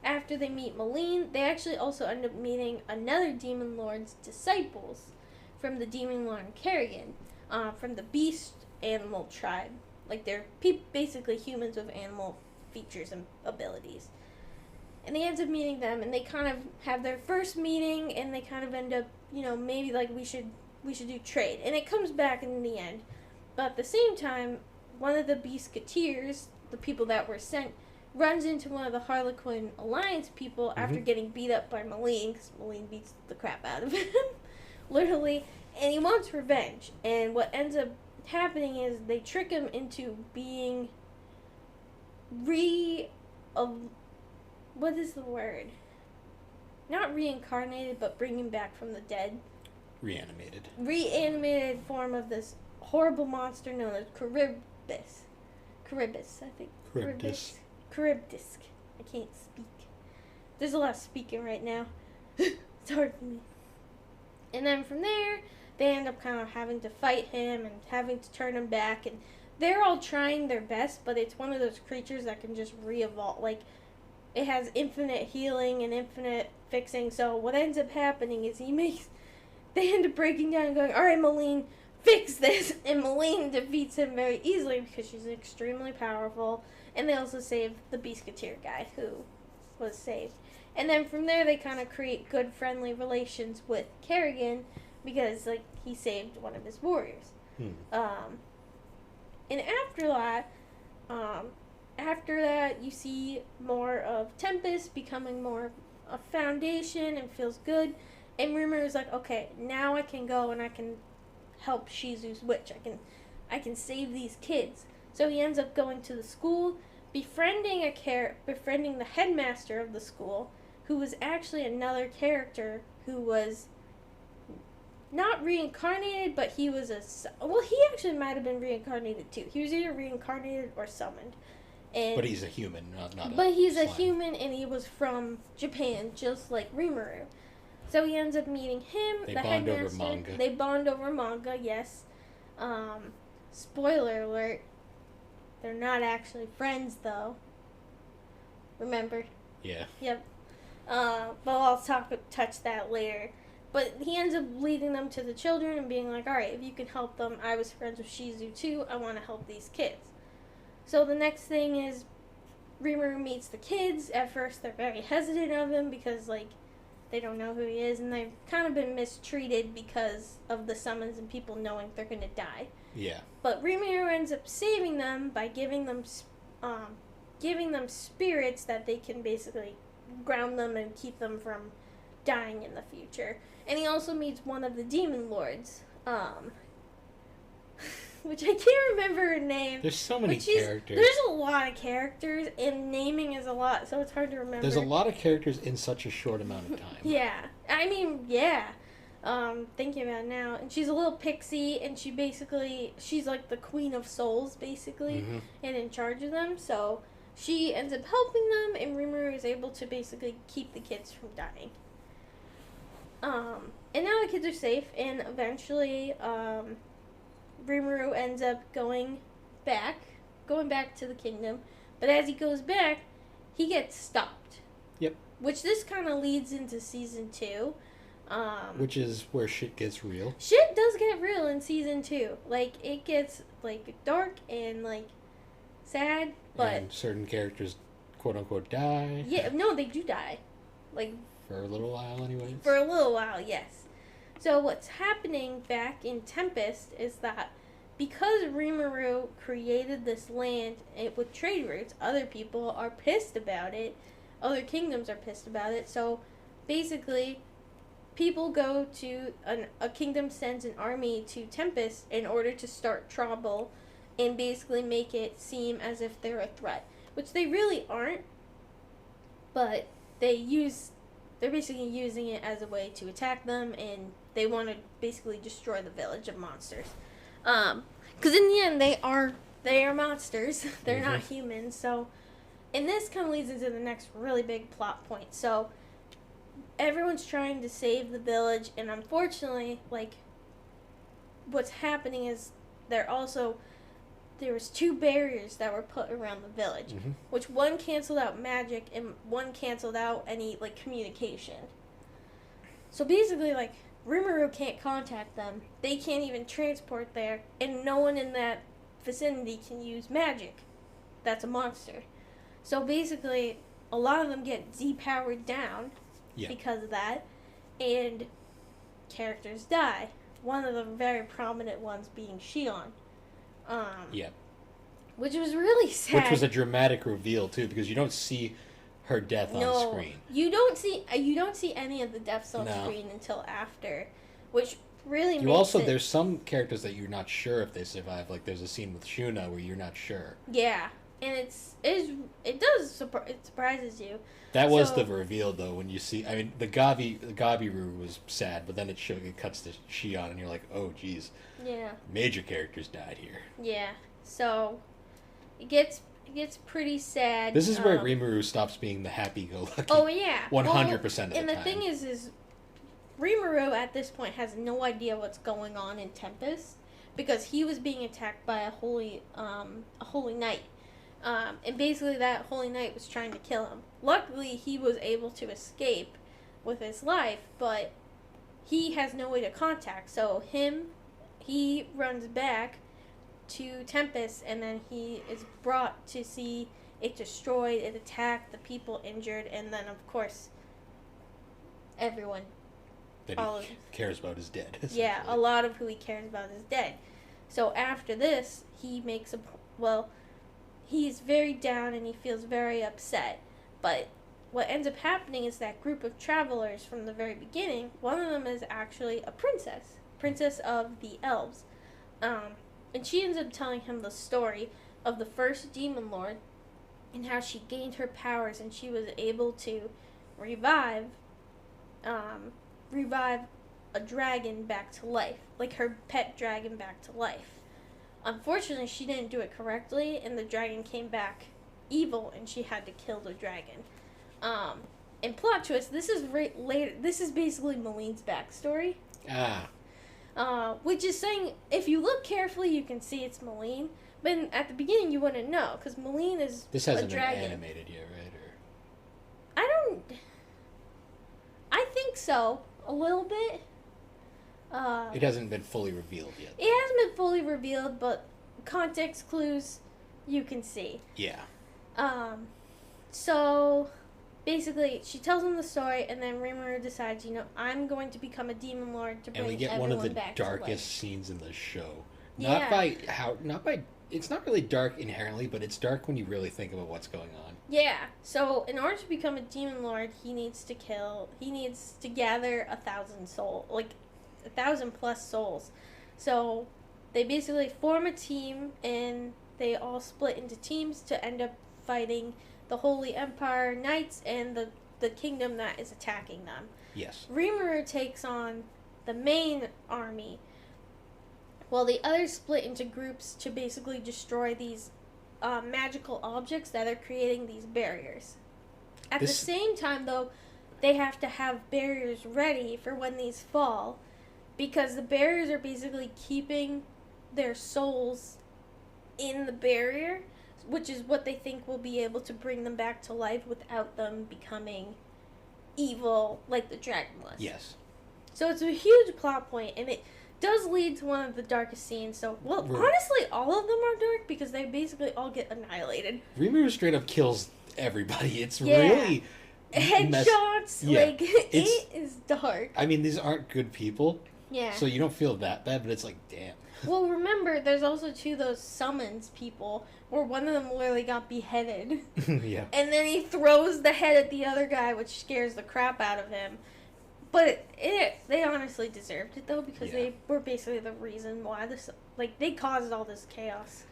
after they meet Malene, they actually also end up meeting another Demon Lord's disciples from the Demon Lord Carrion, from the Beast Animal tribe. Like, they're basically humans with animal features and abilities. And they end up meeting them, and they kind of have their first meeting, and they kind of end up, maybe, like, we should do trade. And it comes back in the end. But at the same time, one of the Beastketeers, the people that were sent, runs into one of the Harlequin Alliance people after getting beat up by Malene, because Malene beats the crap out of him, literally, and he wants revenge. And what ends up happening is they trick him into being what is the word? Not reincarnated, but bringing back from the dead. Reanimated. Reanimated form of this horrible monster known as Charybdis, I think. Charybdis. Charybdis. I can't speak. There's a lot of speaking right now. It's hard for me. And then from there, they end up kind of having to fight him and having to turn him back. And they're all trying their best, but it's one of those creatures that can just re-evolve. Like, it has infinite healing and infinite fixing. So what ends up happening is they end up breaking down and going, all right, Maline, fix this. And Maline defeats him very easily because she's extremely powerful. And they also save the Beaskateer guy who was saved. And then from there, they kind of create good, friendly relations with Kerrigan because, like, he saved one of his warriors. And after that, you see more of Tempest becoming more a foundation and feels good. And Rimuru is like, okay, now I can go and I can help Shizu's witch. I can save these kids. So he ends up going to the school, befriending the headmaster of the school, who was actually another character who was not reincarnated, but he was he actually might have been reincarnated too. He was either reincarnated or summoned. But he's a human, not But he's a human, and he was from Japan, just like Rimuru. So he ends up meeting him, the headmaster. Over manga. They bond over manga, yes. Spoiler alert. They're not actually friends, though. Remember? Yeah. Yep. But I'll touch that later. But he ends up leading them to the children and being like, alright, if you can help them, I was friends with Shizu too, I want to help these kids. So the next thing is, Rimuru meets the kids. At first, they're very hesitant of him because, like, they don't know who he is, and they've kind of been mistreated because of the summons and people knowing they're going to die. Yeah. But Rimuru ends up saving them by giving them spirits that they can basically ground them and keep them from dying in the future. And he also meets one of the demon lords, which I can't remember her name. There's so many characters. There's a lot of characters, and naming is a lot, so it's hard to remember. There's a lot of characters in such a short amount of time. Yeah. I mean, yeah. Thinking about it now. And she's a little pixie, and she's like the queen of souls, basically, and in charge of them. So she ends up helping them, and Rimuru is able to basically keep the kids from dying. And now the kids are safe, and eventually, Rimuru ends up going back to the kingdom. But as he goes back, he gets stopped. Yep. Which this kind of leads into season 2. Which is where shit gets real. Shit does get real in season 2. Like, it gets, like, dark and, like, sad, but... And certain characters, quote-unquote, die. Yeah, no, they do die. Like... For a little while, anyways. For a little while, yes. So what's happening back in Tempest is that because Rimuru created this land with trade routes, other people are pissed about it. Other kingdoms are pissed about it. So basically, people go to a kingdom sends an army to Tempest in order to start trouble and basically make it seem as if they're a threat, which they really aren't. But they're basically using it as a way to attack them, and they want to basically destroy the village of monsters. Because in the end, they are monsters. They're not humans. So, and this kind of leads into the next really big plot point. So, everyone's trying to save the village, and unfortunately, like, what's happening is there was 2 barriers that were put around the village, which one canceled out magic and one canceled out any, like, communication. So basically, like, Rimuru can't contact them. They can't even transport there, and no one in that vicinity can use magic. That's a monster. So basically, a lot of them get Z-powered down because of that, and characters die. One of the very prominent ones being Shion. Which was really sad. Which was a dramatic reveal too, because you don't see her death on screen. You don't see any of the deaths on screen until after, which really makes it... There's some characters that you're not sure if they survive. Like there's a scene with Shuna where you're not sure. Yeah, and it surprises you. That was the reveal though, when you see. I mean, the Gabiru was sad, but then it cuts to Shion, and you're like, oh geez. Yeah. Major characters died here. Yeah. So, it gets it gets pretty sad. This is where Rimuru stops being the happy-go-lucky. Oh yeah, 100% of the time. And the thing is Rimuru at this point has no idea what's going on in Tempest because he was being attacked by a holy knight. And basically that holy knight was trying to kill him. Luckily, he was able to escape with his life, but he has no way to contact. So he runs back to Tempest, and then he is brought to see it destroyed, it attacked, the people injured, and then, of course, everyone that he cares about is dead. Yeah, a lot of who he cares about is dead. So after this, he makes he's very down and he feels very upset. But what ends up happening is that group of travelers from the very beginning, one of them is actually a princess of the elves. And she ends up telling him the story of the first demon lord and how she gained her powers and she was able to revive a dragon back to life, like her pet dragon back to life. Unfortunately, she didn't do it correctly, and the dragon came back evil, and she had to kill the dragon. And plot twist, this is later. This is basically Maline's backstory. Which is saying, if you look carefully, you can see it's Maline. But at the beginning, you wouldn't know, because Maline is this hasn't a dragon. been animated yet, right? Or I think so, a little bit. It hasn't been fully revealed yet. It hasn't been fully revealed, but context clues you can see. Yeah. So basically, she tells him the story, and then Rimuru decides, I'm going to become a demon lord to bring everyone back to life. And we get one of the darkest scenes in the show. Yeah. It's not really dark inherently, but it's dark when you really think about what's going on. Yeah. So in order to become a demon lord, he needs to gather 1,000 souls, like 1,000+ souls. So they basically form a team, and they all split into teams to end up fighting the Holy Empire Knights and the kingdom that is attacking them. Yes. Rimuru takes on the main army, while the others split into groups to basically destroy these magical objects that are creating these barriers. At the same time, though, they have to have barriers ready for when these fall, because the barriers are basically keeping their souls in the barrier, which is what they think will be able to bring them back to life without them becoming evil like the dragon was. Yes. So it's a huge plot point, and it does lead to one of the darkest scenes. So, honestly, all of them are dark because they basically all get annihilated. Rimuru straight up kills everybody. It's really... Headshots, it is dark. I mean, these aren't good people. Yeah. So you don't feel that bad, but it's like, damn. Well, remember, there's also those summons people where one of them literally got beheaded. Yeah. And then he throws the head at the other guy, which scares the crap out of him. But they honestly deserved it, though, because they were basically the reason why they caused all this chaos,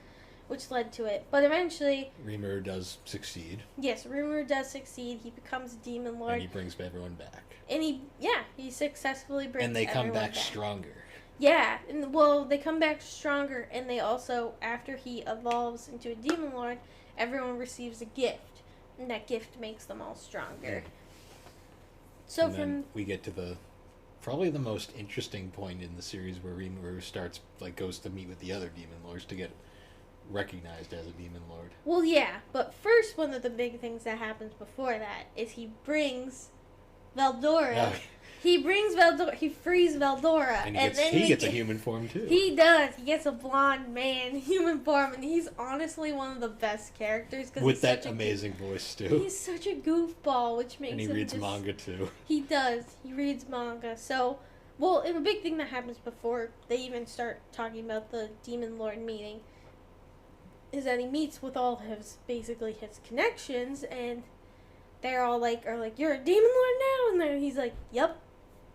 which led to it. But eventually... Rimuru does succeed. Yes, Rimuru does succeed. He becomes a demon lord. And he brings everyone back. And he successfully brings everyone back. And they come back stronger. Yeah, they come back stronger, and they also, after he evolves into a demon lord, everyone receives a gift, and that gift makes them all stronger. So then we get to probably the most interesting point in the series where Rimuru goes to meet with the other demon lords to get recognized as a demon lord. Well, yeah, but first, one of the big things that happens before that is he brings Veldora. He frees Veldora. And he gets a human form, too. He does. He gets a blonde man human form, and he's honestly one of the best characters. With that amazing voice, too. He's such a goofball, which makes him. And he reads manga, too. He does. He reads manga. So, and the big thing that happens before they even start talking about the Demon Lord meeting is that he meets with all his connections, and they're all are like, you're a Demon Lord now? And then he's like, yep.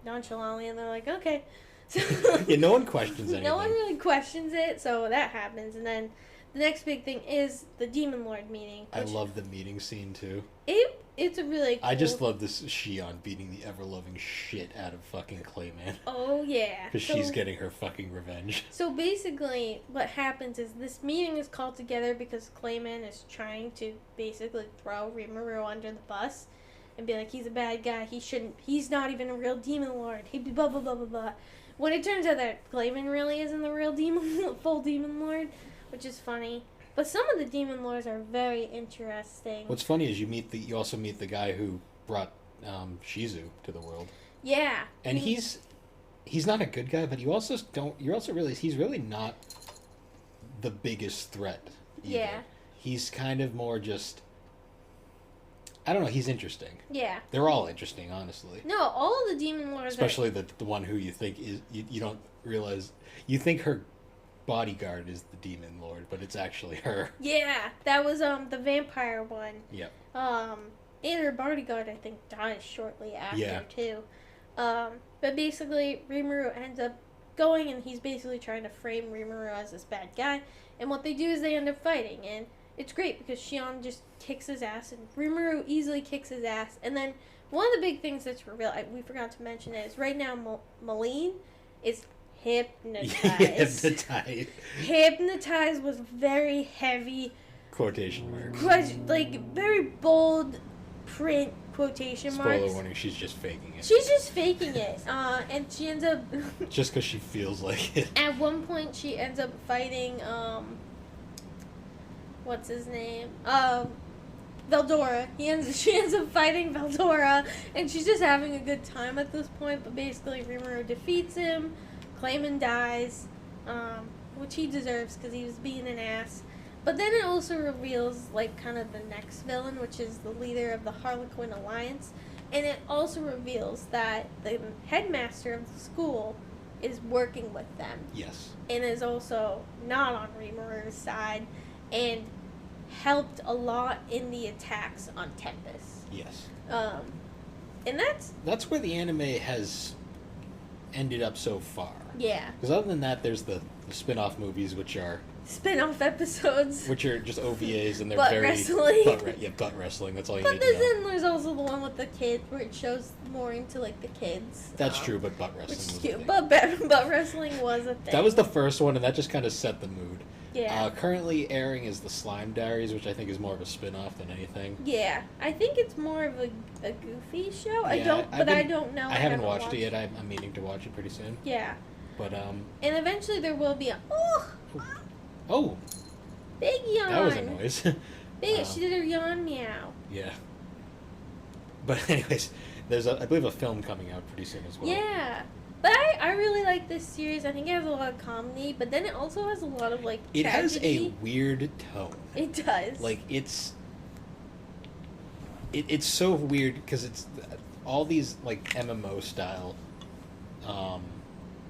Nonchalantly, and they're like, okay. So yeah, no one questions anything. No one really questions it, so that happens. And then the next big thing is the Demon Lord meeting. I love the meeting scene, too. It it's a really cool... I just love this Shion beating the ever-loving shit out of fucking Clayman. Oh, yeah. Because she's getting her fucking revenge. So basically, what happens is this meeting is called together because Clayman is trying to basically throw Rimuru under the bus and be like, he's a bad guy, he's not even a real demon lord, he'd be blah, blah, blah, blah, blah. When it turns out that Clayman really isn't the real full demon lord, which is funny. But some of the demon lords are very interesting. What's funny is you also meet the guy who brought Shizu to the world. Yeah. And he's not a good guy, but you also realize he's really not the biggest threat either. Yeah. He's kind of more just, I don't know, he's interesting. Yeah. They're all interesting, honestly. No, all of the demon lords especially the one who you think is you don't realize, you think her bodyguard is the demon lord, but it's actually her. Yeah, that was the vampire one. Yep. And her bodyguard, I think, dies shortly after, too. But basically, Rimuru ends up going, and he's basically trying to frame Rimuru as this bad guy. And what they do is they end up fighting, and it's great because Shion just kicks his ass, and Rimuru easily kicks his ass. And then one of the big things that's revealed, we forgot to mention, is right now Maline is hypnotized. Hypnotized was very heavy. Quotation marks. Like, very bold print quotation marks. Spoiler warning, she's just faking it. She's just faking it. And she ends up... just because she feels like it. At one point, she ends up fighting, what's his name? Veldora. She ends up fighting Veldora, and she's just having a good time at this point, but basically Rimuru defeats him. Clayman dies, which he deserves because he was being an ass. But then it also reveals, like, kind of the next villain, which is the leader of the Harlequin Alliance. And it also reveals that the headmaster of the school is working with them. Yes. And is also not on Rimuru's side, and helped a lot in the attacks on Tempest. Yes. And that's where the anime has ended up so far. Yeah. Because other than that, there's the spin-off movies, which are... spin-off episodes. Which are just OVAs, and they're butt very... wrestling. Butt wrestling. That's all you but need to know. then there's also the one with the kids, where it shows more into, like, the kids. That's true, but butt wrestling was a thing. Butt wrestling was a thing. That was the first one, and that just kind of set the mood. Yeah. Currently airing is the Slime Diaries, which I think is more of a spin-off than anything. Yeah. I think it's more of a goofy show. Yeah, I don't know. I haven't watched it yet. I'm meaning to watch it pretty soon. Yeah. But, And eventually there will be a... Oh! Big yawn. That was a noise. Big, she did her yawn meow. Yeah. But anyways, there's, I believe, a film coming out pretty soon as well. Yeah. But I really like this series. I think it has a lot of comedy, but then it also has a lot of, like, tragedy. It has a weird tone. It does. Like, it's so weird because it's all these, like, MMO-style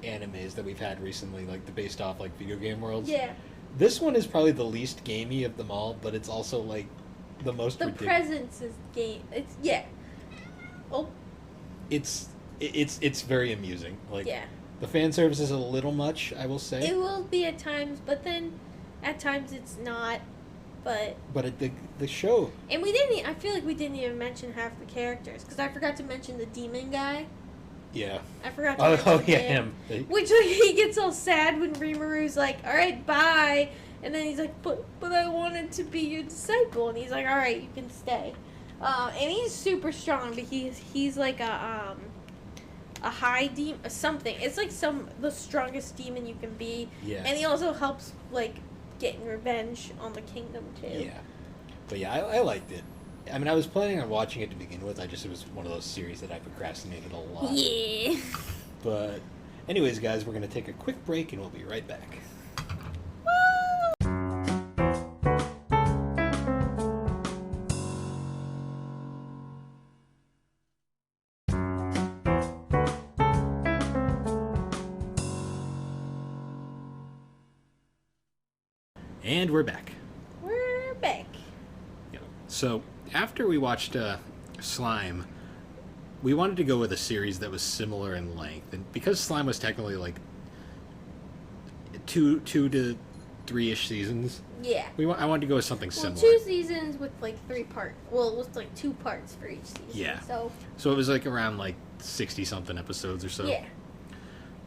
animes that we've had recently, like, based off, like, video game worlds. Yeah. This one is probably the least gamey of them all, but it's also, like, the most ridiculous. Presence is game. It's, yeah. Oh. It's very amusing. Like, yeah. The fan service is a little much, I will say. It will be at times, but then at times it's not. But the show. And I feel like we didn't even mention half the characters, because I forgot to mention the demon guy. Yeah. I forgot to mention him. Which, like, he gets all sad when Rimuru's like, alright, bye. And then he's like, but I wanted to be your disciple. And he's like, alright, you can stay. And he's super strong, but he's like a high demon, something. It's like the strongest demon you can be. Yeah. And he also helps, like, getting revenge on the kingdom, too. Yeah. But yeah, I liked it. I mean, I was planning on watching it to begin with. It was one of those series that I procrastinated a lot. Yeah. But anyways, guys, we're going to take a quick break, and we'll be right back. And we're back. We're back. Yeah. So, after we watched Slime, we wanted to go with a series that was similar in length. And because Slime was technically like 2 to 3-ish seasons. Yeah. I wanted to go with something Well, similar. 2 seasons with like 3 parts. Well, it was like 2 parts for each season. Yeah. So it was like around like 60-something episodes or so. yeah.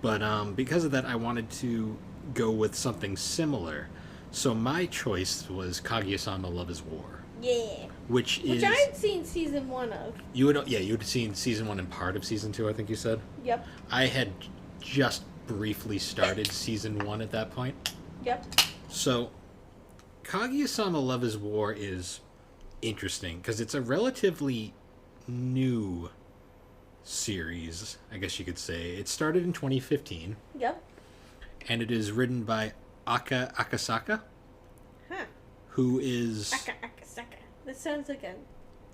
But because of that, I wanted to go with something similar. So my choice was Kaguya-sama Love is War. Yeah. Which I had seen season 1 of. You had seen season 1 and part of season 2, I think you said? Yep. I had just briefly started season 1 at that point. Yep. So, Kaguya-sama Love is War is interesting because it's a relatively new series, I guess you could say. It started in 2015. Yep. And it is written by Aka Akasaka, who is... Akasaka. That sounds like a...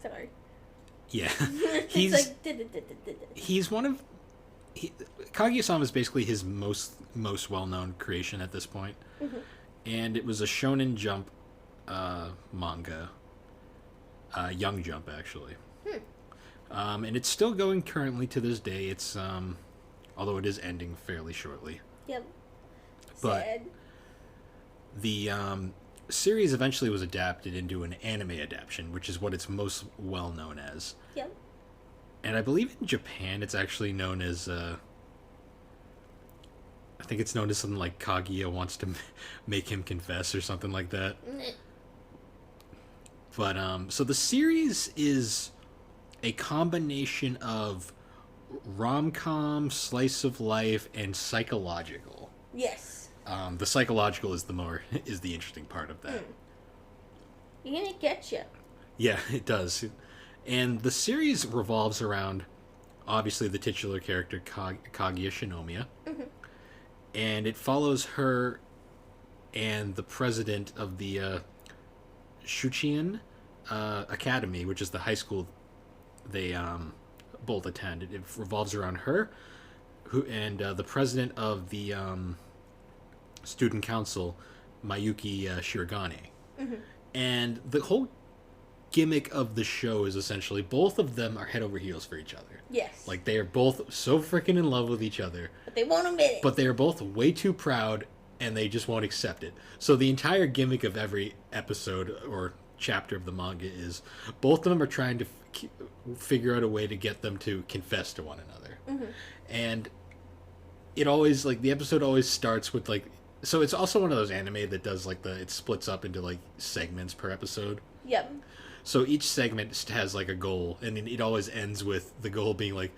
Sorry. Yeah. He's like... He's one of... Kaguya-sama is basically his most well-known creation at this point. Mm-hmm. And it was a Shonen Jump manga. Young Jump, actually. And it's still going currently to this day. It's although it is ending fairly shortly. Yep. But sad. The series eventually was adapted into an anime adaptation, which is what it's most well known as. Yep. And I believe in Japan it's actually known as I think it's known as something like Kaguya wants to make him confess or something like that. But so the series is a combination of rom-com, slice of life, and psychological. Yes. The psychological is the interesting part of that. You're gonna get you. Yeah, it does. And the series revolves around, obviously, the titular character, Kaguya Shinomiya. Mm-hmm. And it follows her and the president of the Shuchian Academy, which is the high school they both attend. It revolves around her, and the president of the student council, Mayuki Shirogane. Mm-hmm. And the whole gimmick of the show is essentially both of them are head over heels for each other. Yes. Like, they are both so freaking in love with each other. But they won't admit it. But they are both way too proud, and they just won't accept it. So the entire gimmick of every episode or chapter of the manga is both of them are trying to figure out a way to get them to confess to one another. Mm-hmm. And it always, like, the episode always starts with, like... So it's also one of those anime that does, like, it splits up into, like, segments per episode. Yep. So each segment has, like, a goal, and it always ends with the goal being, like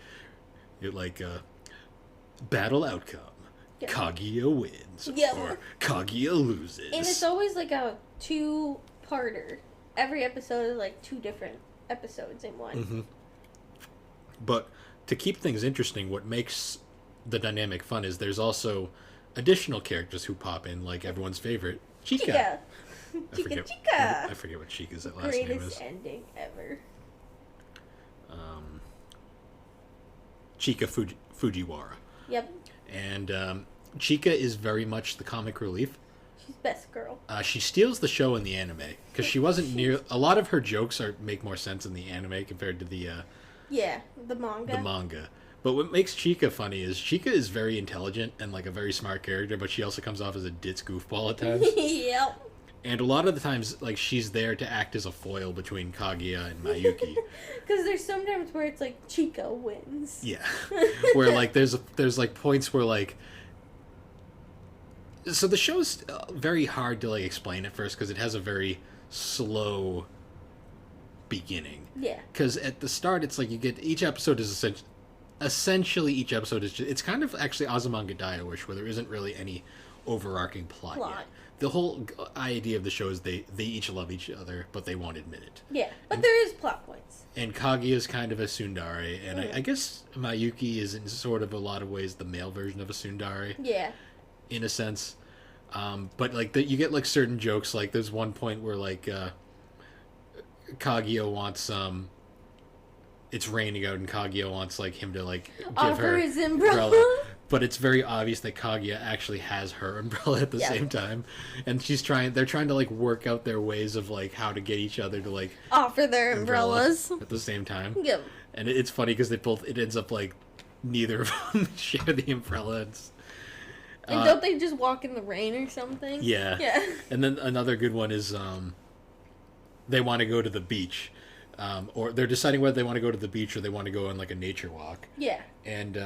battle outcome. Yep. Kaguya wins. Yep. Or Kaguya loses. And it's always, like, a 2-parter. Every episode is, like, 2 different episodes in one. Mm-hmm. But to keep things interesting, what makes the dynamic fun is there's also additional characters who pop in, like everyone's favorite, Chika. Chika. I forget what Chika's last name is. Greatest ending ever. Chika Fujiwara. Yep. And Chika is very much the comic relief. She's best girl. She steals the show in the anime because she wasn't near. A lot of her jokes make more sense in the anime compared to the the manga. The manga. But what makes Chika funny is Chika is very intelligent and, like, a very smart character, but she also comes off as a ditz goofball at times. Yep. And a lot of the times, like, she's there to act as a foil between Kaguya and Mayuki. Because there's sometimes where it's like Chika wins. Yeah. Where, like, there's like points where, like, so the show's very hard to, like, explain at first because it has a very slow beginning. Yeah. Because at the start, it's like you get each episode is essentially each episode is just, it's kind of actually Azumanga Daioh-ish, where there isn't really any overarching plot yet. The whole idea of the show is they each love each other, but they won't admit it. Yeah, but there is plot points. And Kaguya is kind of a tsundere, and I guess Mayuki is in sort of a lot of ways the male version of a tsundere. Yeah. In a sense. But, like, you get, like, certain jokes, like, there's one point where, like, Kaguya wants, it's raining out, and Kaguya wants, like, him to, like, give offer her his umbrella. But it's very obvious that Kaguya actually has her umbrella at the same time. And they're trying to, like, work out their ways of, like, how to get each other to, like, offer their umbrellas at the same time. Yep. And it's funny because it ends up, like, neither of them share the umbrella. And don't they just walk in the rain or something? Yeah. Yeah. And then another good one is they want to go to the beach. Or they're deciding whether they want to go to the beach or they want to go on like a nature walk. Yeah. And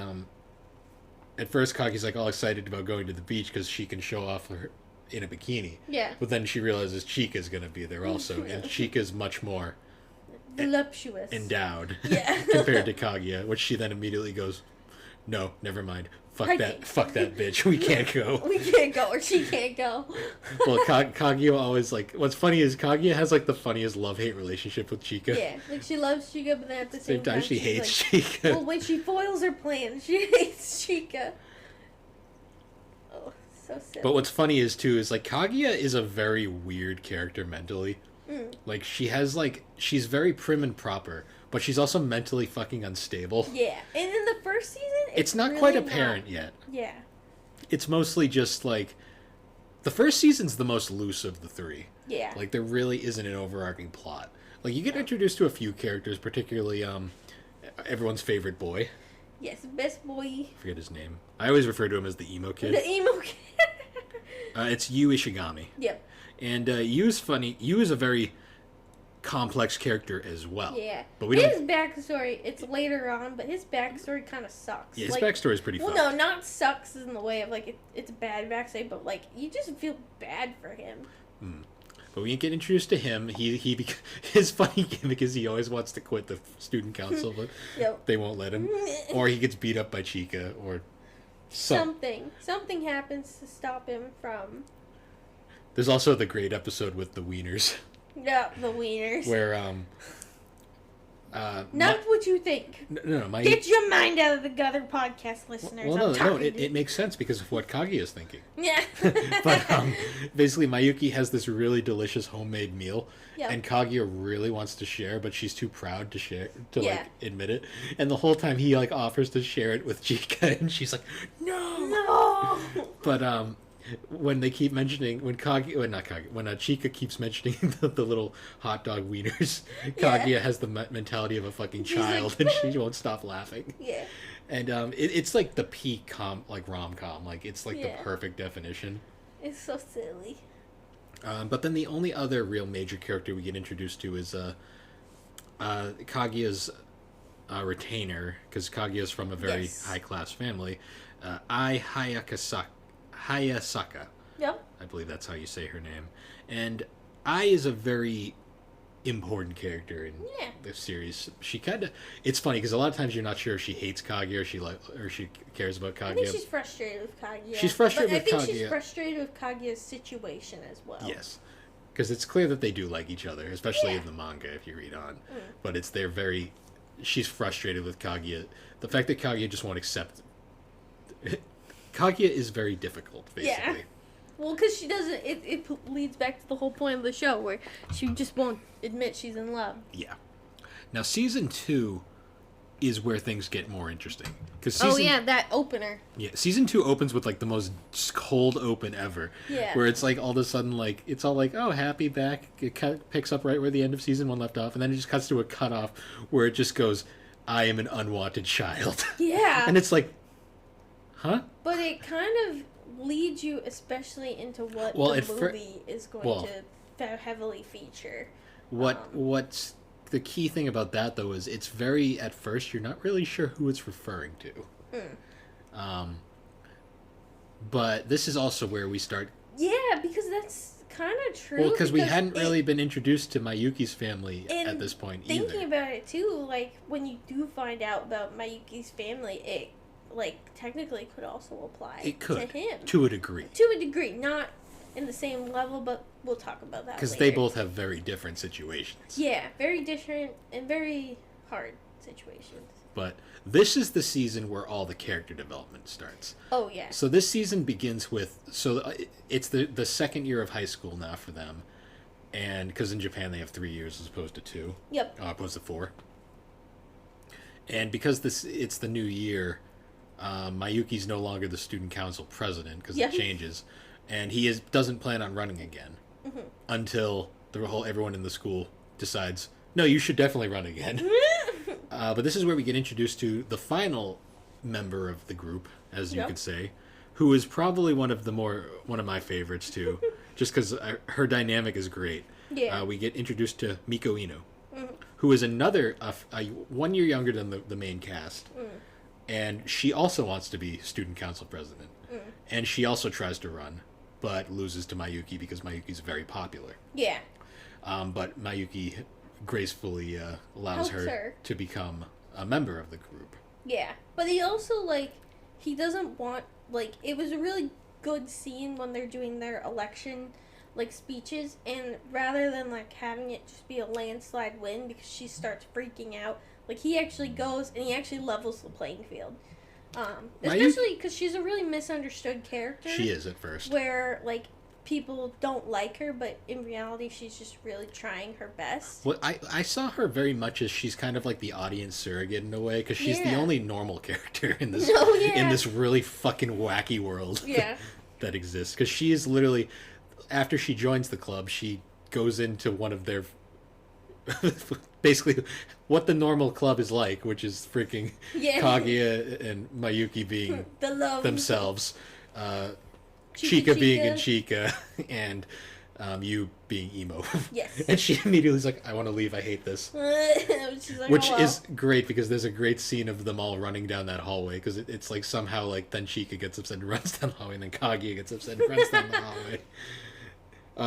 at first Kagi's like all excited about going to the beach because she can show off her in a bikini. Yeah. But then she realizes Chica's going to be there also. And Chica's much more voluptuous, endowed yeah. compared to Kaguya, which she then immediately goes, no, never mind. Fuck that bitch. We can't go. We can't go, or she can't go. Well, Kaguya always, like, what's funny is Kaguya has, like, the funniest love-hate relationship with Chica. Yeah, like, she loves Chica, but then at the same time she hates like, Chica. Well, when she foils her plan, she hates Chica. Oh, so silly. But what's funny is, too, is, like, Kaguya is a very weird character mentally. Like, she's very prim and proper, but she's also mentally fucking unstable. Yeah, and in the first season, it's not really quite apparent yet. Yeah. It's mostly just, like, the first season's the most loose of the three. Yeah. Like, there really isn't an overarching plot. Like, you get introduced to a few characters, particularly, everyone's favorite boy. Yes, best boy. I forget his name. I always refer to him as the emo kid. The emo kid. It's Yu Ishigami. Yep. And Yu's funny. Yu is a very complex character as well. Yeah. But his backstory, it's later on, but his backstory kind of sucks. Yeah, his backstory is pretty fucked. Well, no, not sucks in the way of, like, it's a bad backstory, but, like, you just feel bad for him. But we get introduced to him. His funny gimmick is he always wants to quit the student council, but they won't let him. Or he gets beat up by Chica, or something happens to stop him from. There's also the great episode with the wieners. Yeah, the wieners. Where not what you think. No, get your mind out of the gutter, podcast listeners. Well, no, it makes sense because of what Kaguya is thinking. Yeah. But basically, Mayuki has this really delicious homemade meal, and Kaguya really wants to share, but she's too proud to share like admit it. And the whole time he like offers to share it with Chica, and she's like, no. But when they keep mentioning when Chica keeps mentioning the little hot dog wieners, Kaguya has the mentality of a fucking child, and she won't stop laughing. Yeah. And it's like the peak rom-com, like it's like the perfect definition. It's so silly. But then the only other real major character we get introduced to is Kaguya's retainer, because Kaguya's from a very high-class family, Hayasaka. Yep. I believe that's how you say her name. And Ai is a very important character in the series. She kind of... It's funny, because a lot of times you're not sure if she hates Kaguya or she cares about Kaguya. I think she's frustrated with Kaguya. She's frustrated with Kaguya. I think she's frustrated with Kaguya's situation as well. Yes. Because it's clear that they do like each other, especially in the manga, if you read on. But they're very... She's frustrated with Kaguya. The fact that Kaguya just won't accept... Kaguya is very difficult, basically. Yeah. Well, because she doesn't... It leads back to the whole point of the show, where she just won't admit she's in love. Yeah. Now, Season 2 is where things get more interesting. That opener. Yeah, Season 2 opens with, like, the most cold open ever. Yeah. Where it's, like, all of a sudden, like, it's all like, oh, happy, back. It picks up right where the end of Season 1 left off, and then it just cuts to a cutoff where it just goes, I am an unwanted child. Yeah. And it's like... Huh? But it kind of leads you especially into what the movie is going to heavily feature. What's the key thing about that, though, is it's very, at first, you're not really sure who it's referring to. But this is also where we start... Yeah, because that's kind of true. Well, because we hadn't really been introduced to Mayuki's family at this point either. Thinking about it, too, like, when you do find out about Mayuki's family, it... like, technically could also apply to him. To a degree. To a degree. Not in the same level, but we'll talk about that because they both have very different situations. Yeah, very different and very hard situations. But this is the season where all the character development starts. Oh, yeah. So this season begins with... So it's the second year of high school now for them. And because in Japan they have 3 years as opposed to 2. Yep. Opposed to 4. And because it's the new year... Mayuki's no longer the student council president because it changes, and he doesn't plan on running again until everyone in the school decides, no, you should definitely run again. But this is where we get introduced to the final member of the group, as you could say, who is probably one of my favorites too, just because her dynamic is great. Yeah. We get introduced to Miko Ino, Mm. who is another 1 year younger than the main cast, and she also wants to be student council president, and she also tries to run, but loses to Mayuki because Mayuki's very popular. Yeah. But Mayuki gracefully allows Helps her to become a member of the group. Yeah. But he also, like, he doesn't want, like, it was a really good scene when they're doing their election, like, speeches, and rather than, like, having it just be a landslide win because she starts freaking out, like, he actually goes and he actually levels the playing field. Especially because she's a really misunderstood character. She is at first. Where, like, people don't like her, but in reality, she's just really trying her best. Well, I saw her very much as she's kind of like the audience surrogate in a way, because she's the only normal character in this in this really fucking wacky world that exists. Because she is literally, after she joins the club, she goes into one of their basically what the normal club is like, which is freaking Kaguya and Mayuki being themselves, Chica being in Chica, and you being emo. Yes. And she immediately is like, I want to leave, I hate this. She's like, which is great, because there's a great scene of them all running down that hallway, because it's like somehow like then Chica gets upset and runs down the hallway, and then Kaguya gets upset and runs down the hallway.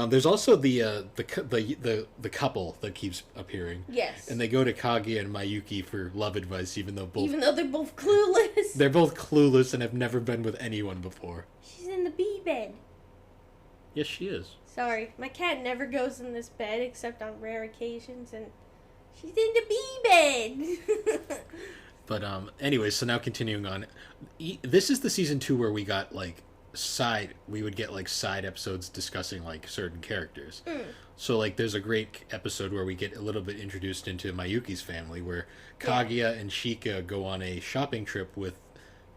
There's also the couple that keeps appearing. Yes. And they go to Kaguya and Mayuki for love advice, even though they're both clueless. They're both clueless and have never been with anyone before. She's in the bee bed. Yes, she is. Sorry, my cat never goes in this bed except on rare occasions, and she's in the bee bed. But anyway, so now continuing on, this is the season 2 where we got like we would get like side episodes discussing like certain characters. So like there's a great episode where we get a little bit introduced into Mayuki's family, where Kaguya and Chika go on a shopping trip with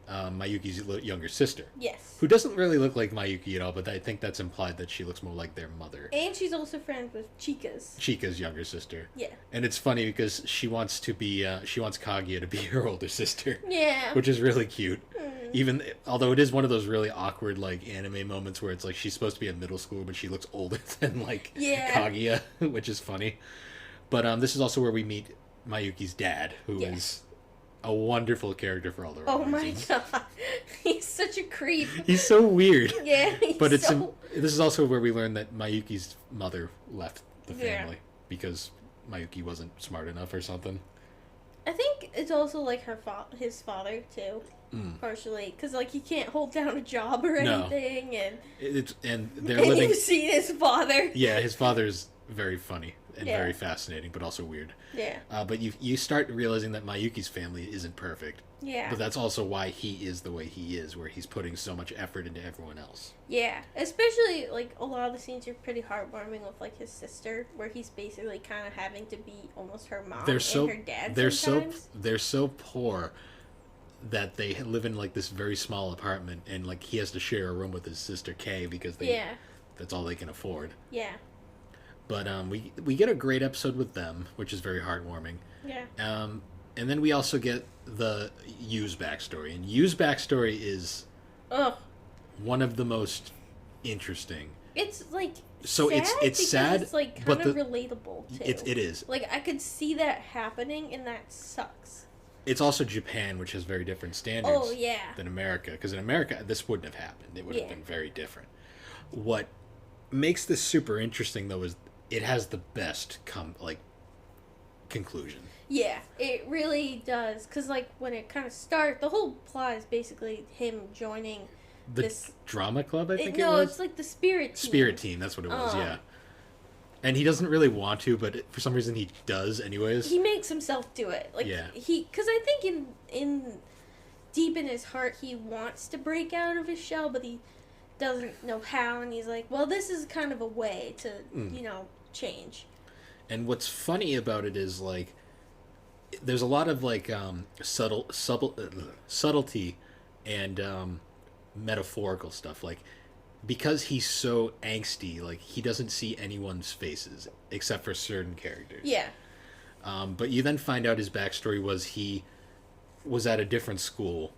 Mayuki's younger sister. Yes. Who doesn't really look like Mayuki at all, but I think that's implied that she looks more like their mother. And she's also friends with Chika's younger sister. Yeah. And it's funny because she wants Kaguya to be her older sister. Yeah. Which is really cute. Even although it is one of those really awkward like anime moments where it's like she's supposed to be in middle school but she looks older than like Kaguya, which is funny. But this is also where we meet Mayuki's dad, who is a wonderful character for all the wrong reasons. My god, he's such a creep. He's so weird. Yeah, but this is also where we learn that Mayuki's mother left the family because Mayuki wasn't smart enough or something. I think it's also like his father too, partially, because like he can't hold down a job or anything, and they're living. You've seen his father. Yeah, his father's very funny and very fascinating, but also weird. Yeah. But you start realizing that Mayuki's family isn't perfect. Yeah. But that's also why he is the way he is, where he's putting so much effort into everyone else. Yeah, especially like a lot of the scenes are pretty heartwarming with like his sister, where he's basically kind of having to be almost her mom and her dad. They're so poor that they live in like this very small apartment, and like he has to share a room with his sister Kay because that's all they can afford. Yeah. But we get a great episode with them, which is very heartwarming. Yeah. And then we also get the Yu's backstory, and Yu's backstory is one of the most interesting. It's like it's sad. It's like kind of relatable too. It is. Like I could see that happening, and that sucks. It's also Japan, which has very different standards. Oh yeah. Than America, because in America this wouldn't have happened. It would have been very different. What makes this super interesting though is it has the best conclusion. Yeah, it really does. Because, like, when it kind of starts, the whole plot is basically him joining this drama club, I think it was? No, it's like the spirit team. Spirit team, that's what it was, yeah. And he doesn't really want to, but for some reason he does anyways. He makes himself do it. Like, because I think deep in his heart, he wants to break out of his shell, but he doesn't know how, and he's like, well, this is kind of a way to, change. And what's funny about it is, like, there's a lot of like subtlety and metaphorical stuff, like because he's so angsty, like he doesn't see anyone's faces except for certain characters. But you then find out his backstory was he was at a different school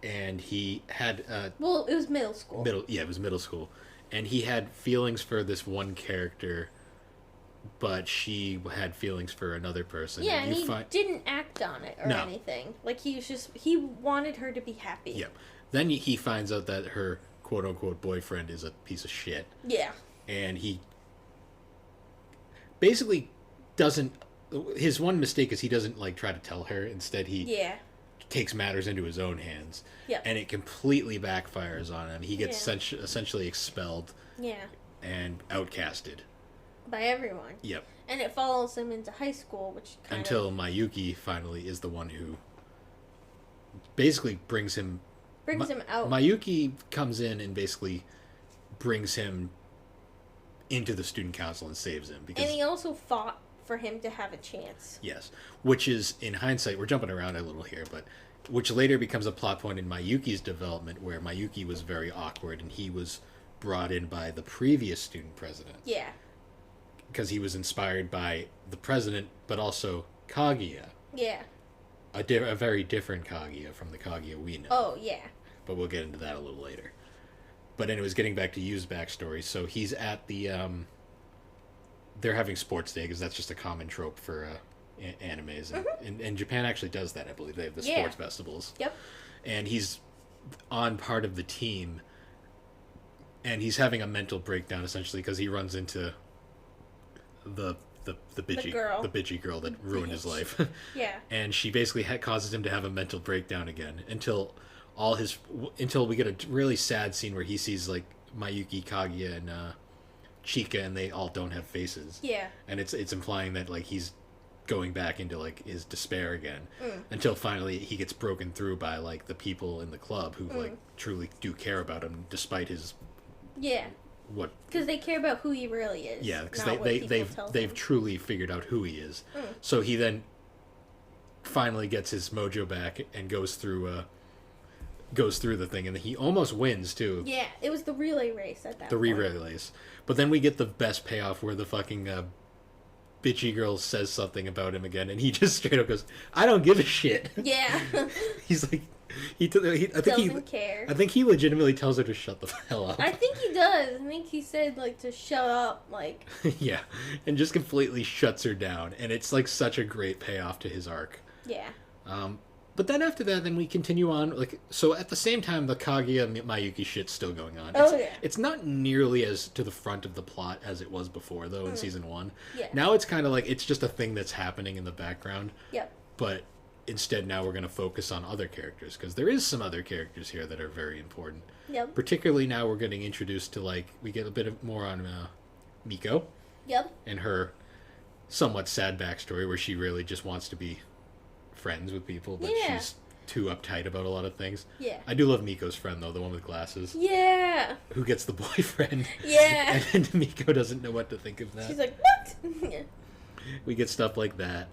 and he had Well, it was middle school. it was middle school, and he had feelings for this one character, but she had feelings for another person. Yeah, and he didn't act on it or anything. Like, he wanted her to be happy. Yep. Then he finds out that her quote-unquote boyfriend is a piece of shit. Yeah. And he basically doesn't... His one mistake is he doesn't, like, try to tell her. Instead, he takes matters into his own hands. Yeah. And it completely backfires on him. He gets essentially expelled. Yeah. And outcasted. By everyone. Yep. And it follows him into high school, which Until Mayuki finally is the one who basically brings him out. Mayuki comes in and basically brings him into the student council and saves him. And he also fought for him to have a chance. Yes. Which is, in hindsight, we're jumping around a little here, but which later becomes a plot point in Mayuki's development, where Mayuki was very awkward and he was brought in by the previous student president. Yeah. Because he was inspired by the president, but also Kaguya. Yeah. A very different Kaguya from the Kaguya we know. Oh, yeah. But we'll get into that a little later. But anyways, getting back to Yu's backstory, so he's at the, they're having sports day, because that's just a common trope for animes. And Japan actually does that, I believe. They have the sports festivals. Yep. And he's on part of the team, and he's having a mental breakdown, essentially, because he runs into the bitchy girl that ruined his life. Yeah. And she basically causes him to have a mental breakdown again until we get a really sad scene where he sees like Mayuki, Kaguya, and Chika, and they all don't have faces. Yeah. And it's implying that like he's going back into like his despair again until finally he gets broken through by like the people in the club who like truly do care about him despite his because they care about who he really is. Yeah, because they've truly figured out who he is. So he then finally gets his mojo back and goes through the thing, and he almost wins too. Yeah, it was the relay race at that point. The relay race. But then we get the best payoff where the fucking bitchy girl says something about him again, and he just straight up goes, "I don't give a shit." Yeah. He's like, I think he legitimately tells her to shut the hell up. I think he does. I think he said like to shut up, like. Yeah, and just completely shuts her down, and it's like such a great payoff to his arc. Yeah. But then after that, then we continue on. Like, so at the same time, the Kaguya Mayuki shit's still going on. It's not nearly as to the front of the plot as it was before, though, in season 1. Yeah. Now it's kind of like it's just a thing that's happening in the background. Yep. But instead, now we're going to focus on other characters, because there is some other characters here that are very important. Yep. Particularly now we're getting introduced to, like, we get a bit more on Miko. Yep. And her somewhat sad backstory where she really just wants to be friends with people, but she's too uptight about a lot of things. Yeah. I do love Miko's friend, though, the one with glasses. Yeah. Who gets the boyfriend. Yeah. And Miko doesn't know what to think of that. She's like, what? Yeah. We get stuff like that.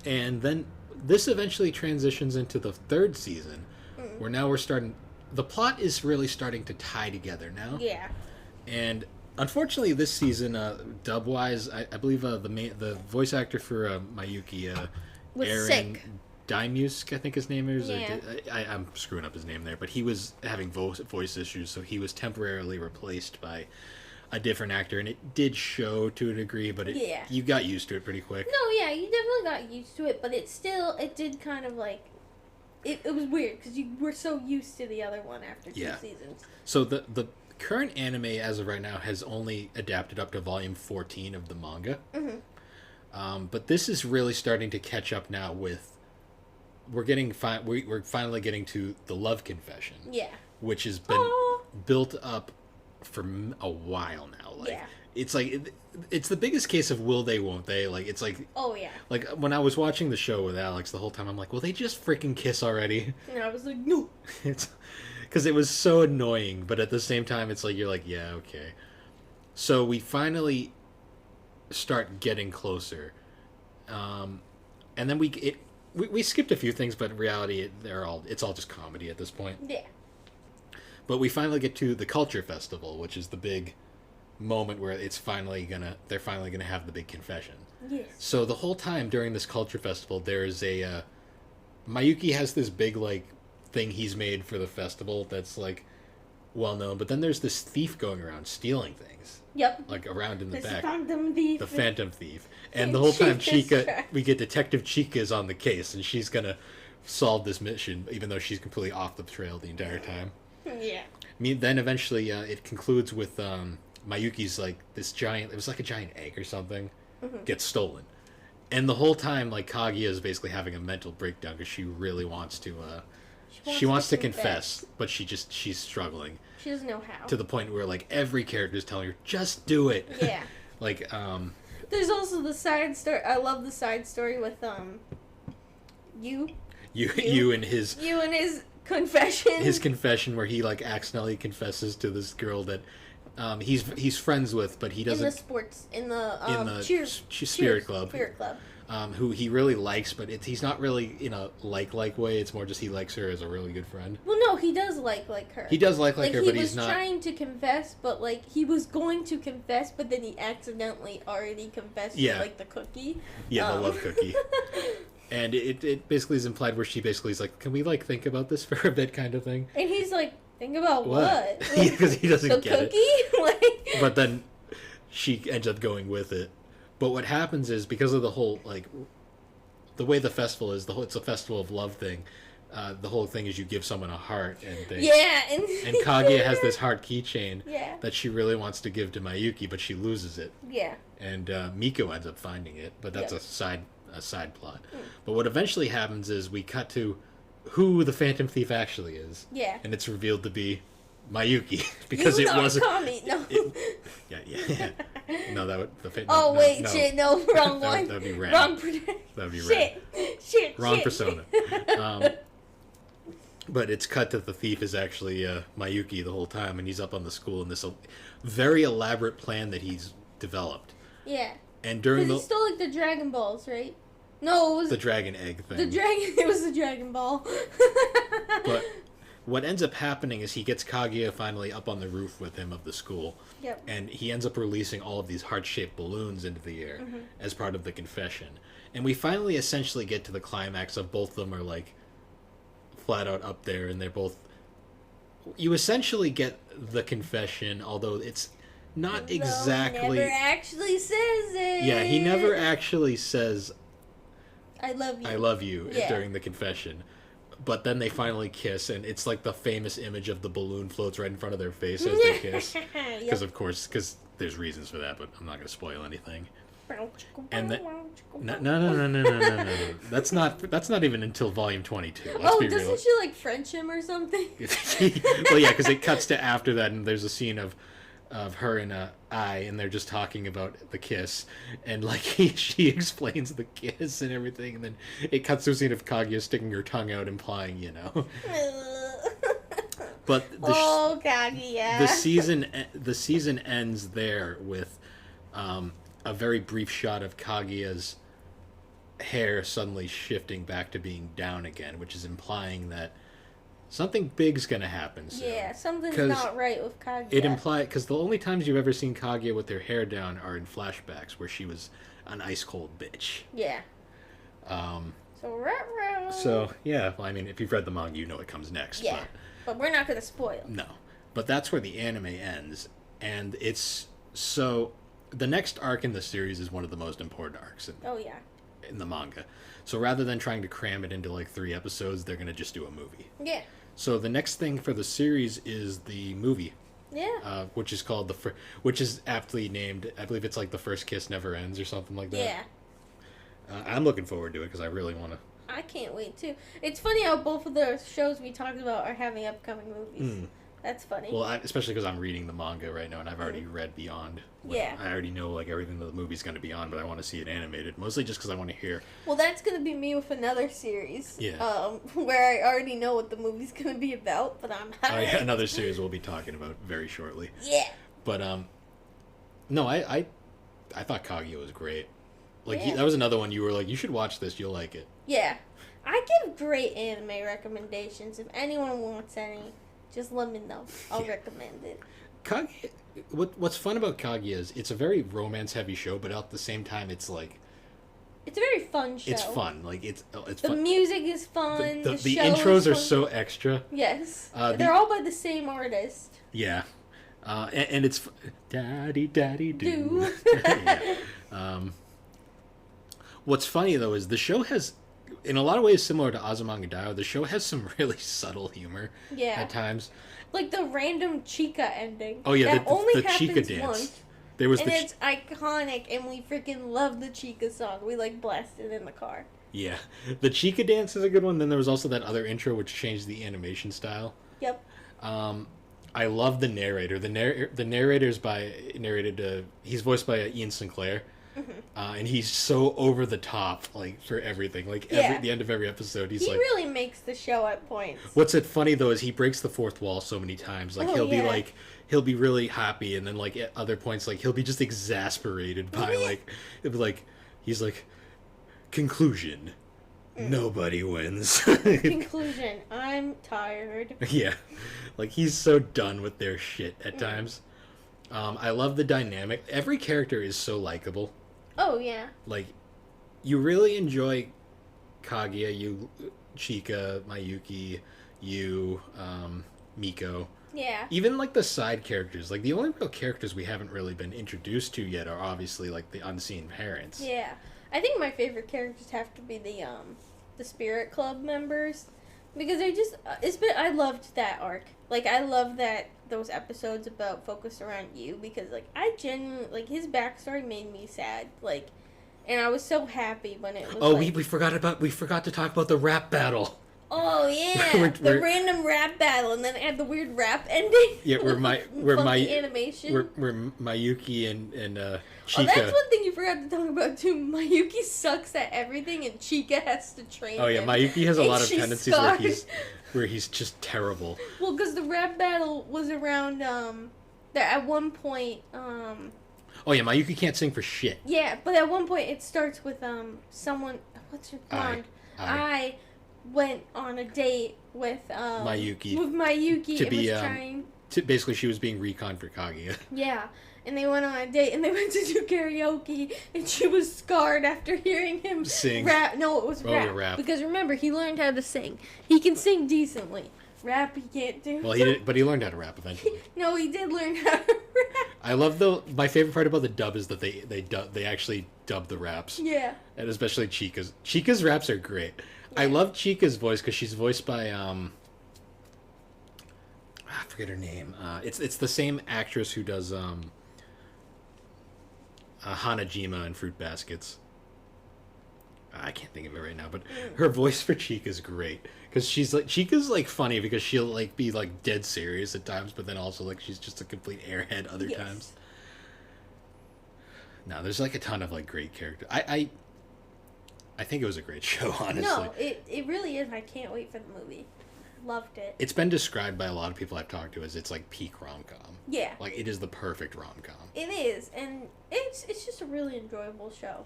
And then this eventually transitions into the third season, where now we're starting... The plot is really starting to tie together now. Yeah. And unfortunately, this season, dub-wise, I believe the voice actor for Mayuki... was Aaron sick. Dymusk, I think his name is. Yeah. I'm screwing up his name there, but he was having voice issues, so he was temporarily replaced by a different actor, and it did show to a degree, but you got used to it pretty quick. No, yeah, you definitely got used to it, but it did kind of like, it was weird, because you were so used to the other one after 2 seasons. So the current anime, as of right now, has only adapted up to volume 14 of the manga. But this is really starting to catch up now with... We're finally getting to the love confession. Yeah. Which has been built up for a while now. Like, it's like... It's the biggest case of will they, won't they. Like, it's like... Oh, yeah. Like, when I was watching the show with Alex the whole time, I'm like, will they just freaking kiss already? And I was like, no. Because it was so annoying, but at the same time, it's like, you're like, yeah, okay. So we finally start getting closer. And then we skipped a few things, but in reality, it's all just comedy at this point. Yeah. But we finally get to the Culture Festival, which is the big moment where they're finally gonna have the big confession. Yes. So the whole time during this Culture Festival, there is Mayuki has this big like thing he's made for the festival that's like well known. But then there's this thief going around stealing things. Yep. Like around in the back. Phantom thief. The Phantom Thief. And the whole time we get Detective Chica's on the case, and she's gonna solve this mission, even though she's completely off the trail the entire time. Yeah. Then eventually it concludes with Mayuki's like this giant, it was like a giant egg or something, gets stolen. And the whole time, like, Kaguya is basically having a mental breakdown because she really wants to, she wants to confess, but she's struggling. She doesn't know how. To the point where, like, every character is telling her, just do it. Yeah. Like, There's also the side story, I love the side story with, You and his confession. His confession where he, like, accidentally confesses to this girl that he's friends with, but he doesn't... in the Spirit Club. Spirit Club. Who he really likes, but he's not really in a like way. It's more just he likes her as a really good friend. Well, no, he does like her. He does like her, but he's not... He was trying to confess, but, like, he was going to confess, but then he accidentally already confessed to, like, the cookie. Yeah, the love cookie. And it basically is implied where she basically is like, can we, like, think about this for a bit kind of thing? And he's like, think about what? Because he doesn't get it. The cookie? Like... But then she ends up going with it. But what happens is, because of the whole, like, the way the festival is, it's a festival of love thing, the whole thing is you give someone a heart and things. Yeah. And Kaguya has this heart keychain that she really wants to give to Mayuki, but she loses it. Yeah. And Miko ends up finding it, but that's a side plot. But what eventually happens is we cut to who the Phantom Thief actually is. Yeah. And it's revealed to be Mayuki, because it wasn't... No. Yeah. No, that would... Shit, no, wrong one. That would be Ren. Wrong That would be Shit. Wrong persona. But it's cut that the thief is actually Mayuki the whole time, and he's up on the school in this very elaborate plan that he's developed. Yeah. And during he stole, like, the Dragon Balls, right? No, it was... The dragon egg thing. It was the Dragon Ball. But... what ends up happening is he gets Kaguya finally up on the roof with him of the school. Yep. And he ends up releasing all of these heart-shaped balloons into the air as part of the confession. And we finally essentially get to the climax of both of them are, like, flat out up there, and they're both... You essentially get the confession, although it's not exactly... He never actually says it. Yeah, he never actually says... I love you. I love you during the confession. But then they finally kiss, and it's like the famous image of the balloon floats right in front of their face as they kiss. Because, of course, there's reasons for that, but I'm not going to spoil anything. And no. That's not even until volume 22. Let's be real. Doesn't she, like, French him or something? Well, yeah, because it cuts to after that, and there's a scene of her and I, and they're just talking about the kiss, and like she explains the kiss and everything, and then it cuts to a scene of Kaguya sticking her tongue out, implying, you know. But Kaguya. The season ends there with a very brief shot of Kaguya's hair suddenly shifting back to being down again, which is implying that something big's gonna happen soon. Yeah, something's not right with Kaguya. It implied, because the only times you've ever seen Kaguya with her hair down are in flashbacks, where she was an ice cold bitch. Yeah. So yeah, well, I mean, if you've read the manga, you know what comes next. Yeah, but we're not gonna spoil. No, but that's where the anime ends, and it's so the next arc in the series is one of the most important arcs. In the manga. So rather than trying to cram it into like 3 episodes, they're gonna just do a movie. Yeah. So the next thing for the series is the movie. Yeah. Which is called which is aptly named. I believe it's like The First Kiss Never Ends or something like that. Yeah. I'm looking forward to it because I really want to. I can't wait too. It's funny how both of the shows we talked about are having upcoming movies. That's funny. Well, especially because I'm reading the manga right now, and I've already read Beyond. Yeah. I already know like everything that the movie's going to be on, but I want to see it animated, mostly just because I want to hear. Well, that's going to be me with another series. Yeah. Where I already know what the movie's going to be about, but I'm not. Another series we'll be talking about very shortly. Yeah. But no, I thought Kaguya was great. Like that was another one you were like, you should watch this, you'll like it. Yeah. I give great anime recommendations. If anyone wants any, just let me know. I'll recommend it. Kaguya, what's fun about Kaguya is it's a very romance-heavy show, but at the same time, it's like It's a very fun show. It's fun. Like it's the fun. music is fun. The show intros is are fun. so extra. Yes, they're all by the same artist. Yeah, and it's daddy do. Yeah. What's funny though is the show has, in a lot of ways similar to Azumanga Daioh, the show has some really subtle humor. Yeah. At times. Like the random Chica ending. Oh yeah, that only the Chica dance. Once. There was it's iconic, and we freaking love the Chica song. We like blasted in the car. Yeah, the Chica dance is a good one. Then there was also that other intro which changed the animation style. Yep. I love the narrator. The narrator's he's voiced by Ian Sinclair, and he's so over the top like for everything. Like the end of every episode, he really makes the show at points. What's it funny though is he breaks the fourth wall so many times. Like he'll be really happy, and then like at other points like he'll be just exasperated by he's like, conclusion, nobody wins. Conclusion, I'm tired. Yeah, like he's so done with their shit at times. I love the dynamic. Every character is so likable. Oh yeah. Like, you really enjoy Kaguya, Chika, Mayuki, Miko. Yeah. Even like the side characters, like the only real characters we haven't really been introduced to yet are obviously like the unseen parents. Yeah. I think my favorite characters have to be the Spirit Club members, because I loved that arc. Like I love that those episodes about focused around you, because like I genuinely like his backstory made me sad. Like, and I was so happy when it was. Oh, we forgot to talk about the rap battle. Oh yeah, the random rap battle, and then it had the weird rap ending. Yeah, where animation. Where Mayuki and Chika. Oh, that's one thing you forgot to talk about too. Mayuki sucks at everything, and Chika has to train him. Oh yeah, Mayuki has a lot of tendencies where he's just terrible. Well, because the rap battle was around at one point. Oh yeah, Mayuki can't sing for shit. Yeah, but at one point it starts with someone. What's your blonde? I went on a date with Mayuki. With Mayuki to be trying. Basically, she was being recon for Kaguya. Yeah, and they went on a date, and they went to do karaoke, and she was scarred after hearing him sing. Rap. No, it was rap. Because remember, he learned how to sing. He can sing decently. Rap he can't do. Well, he did, but he learned how to rap eventually. No, he did learn how to rap. I love my favorite part about the dub is that they actually dub the raps. Yeah. And especially Chica's. Chica's raps are great. Yeah. I love Chica's voice because she's voiced by I forget her name. It's the same actress who does Hanajima in Fruit Baskets. I can't think of it right now, but her voice for Chica's great because Chica's like funny because she'll like be like dead serious at times, but then also like she's just a complete airhead other times. No, there's like a ton of like great characters. I think it was a great show, honestly. No, it really is. I can't wait for the movie. Loved it. It's been described by a lot of people I've talked to as it's like peak rom-com. Yeah. Like it is the perfect rom-com. It is, and it's just a really enjoyable show.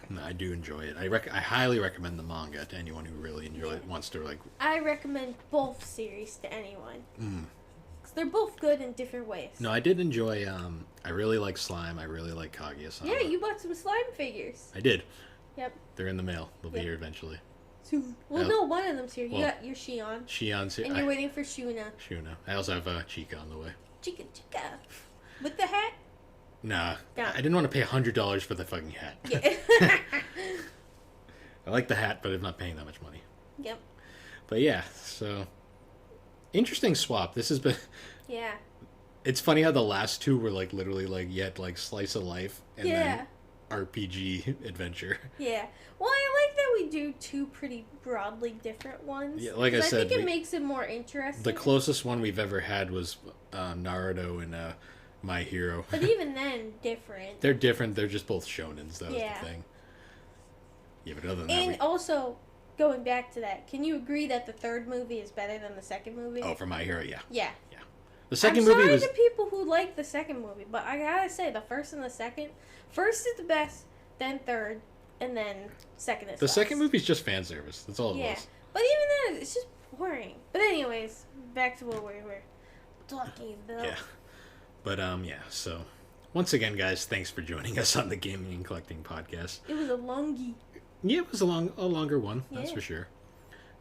No, I do enjoy it. I highly recommend the manga to anyone who really wants to like. I recommend both series to anyone. Because they're both good in different ways. No, I did enjoy. I really like Slime. I really like Kaguya-sama. Yeah, you bought some slime figures. I did. Yep. They're in the mail. They'll be here eventually. Soon. Well, no, one of them's here. You got your Shion. Shion's here. And you're waiting for Shuna. Shuna. I also have Chica on the way. Chica. With the hat? Nah. I didn't want to pay $100 for the fucking hat. Yeah. I like the hat, but I'm not paying that much money. Yep. But yeah, so interesting swap. This has been. Yeah. It's funny how the last two were like literally like yet like slice of life and then RPG adventure. Yeah. Well, I like that we do two pretty broadly different ones. Yeah, like I said, I think it makes it more interesting. The closest one we've ever had was Naruto and My Hero. But even then, different. They're different. They're just both shonens. That was the thing. Yeah, but other than that. And also, going back to that, can you agree that the third movie is better than the second movie? Oh, for My Hero, yeah. Yeah. Yeah. The second movie was. I'm sorry to people who like the second movie, but I gotta say, the first and the second. First is the best, then third, and then second is the second movie's just fan service. That's all it was. Yeah. But even then, it's just boring. But anyways, back to what we were talking about. Yeah. But, yeah, so once again, guys, thanks for joining us on the Gaming and Collecting Podcast. It was a longie. Yeah, it was a longer one, that's Yeah. for sure.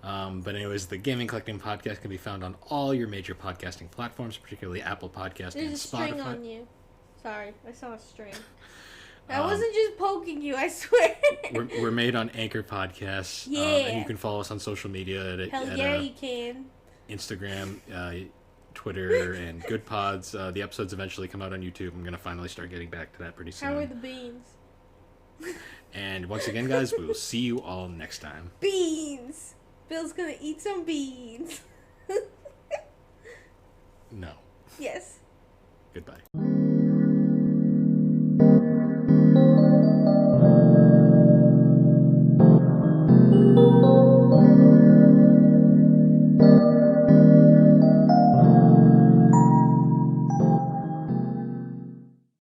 But anyways, the Gaming Collecting Podcast can be found on all your major podcasting platforms, particularly Apple Podcast and There's a Spotify. string on you. Sorry, I saw a string. I Um, wasn't just poking you, I swear. We're made on Anchor Podcasts. Yeah. And you can follow us on social media Hell at yeah, you can. Instagram, Twitter, and Good Pods. The episodes eventually come out on YouTube. I'm going to finally start getting back to that pretty soon. How are the beans? And once again, guys, we will see you all next time. Beans! Bill's gonna eat some beans. No. Yes. Goodbye.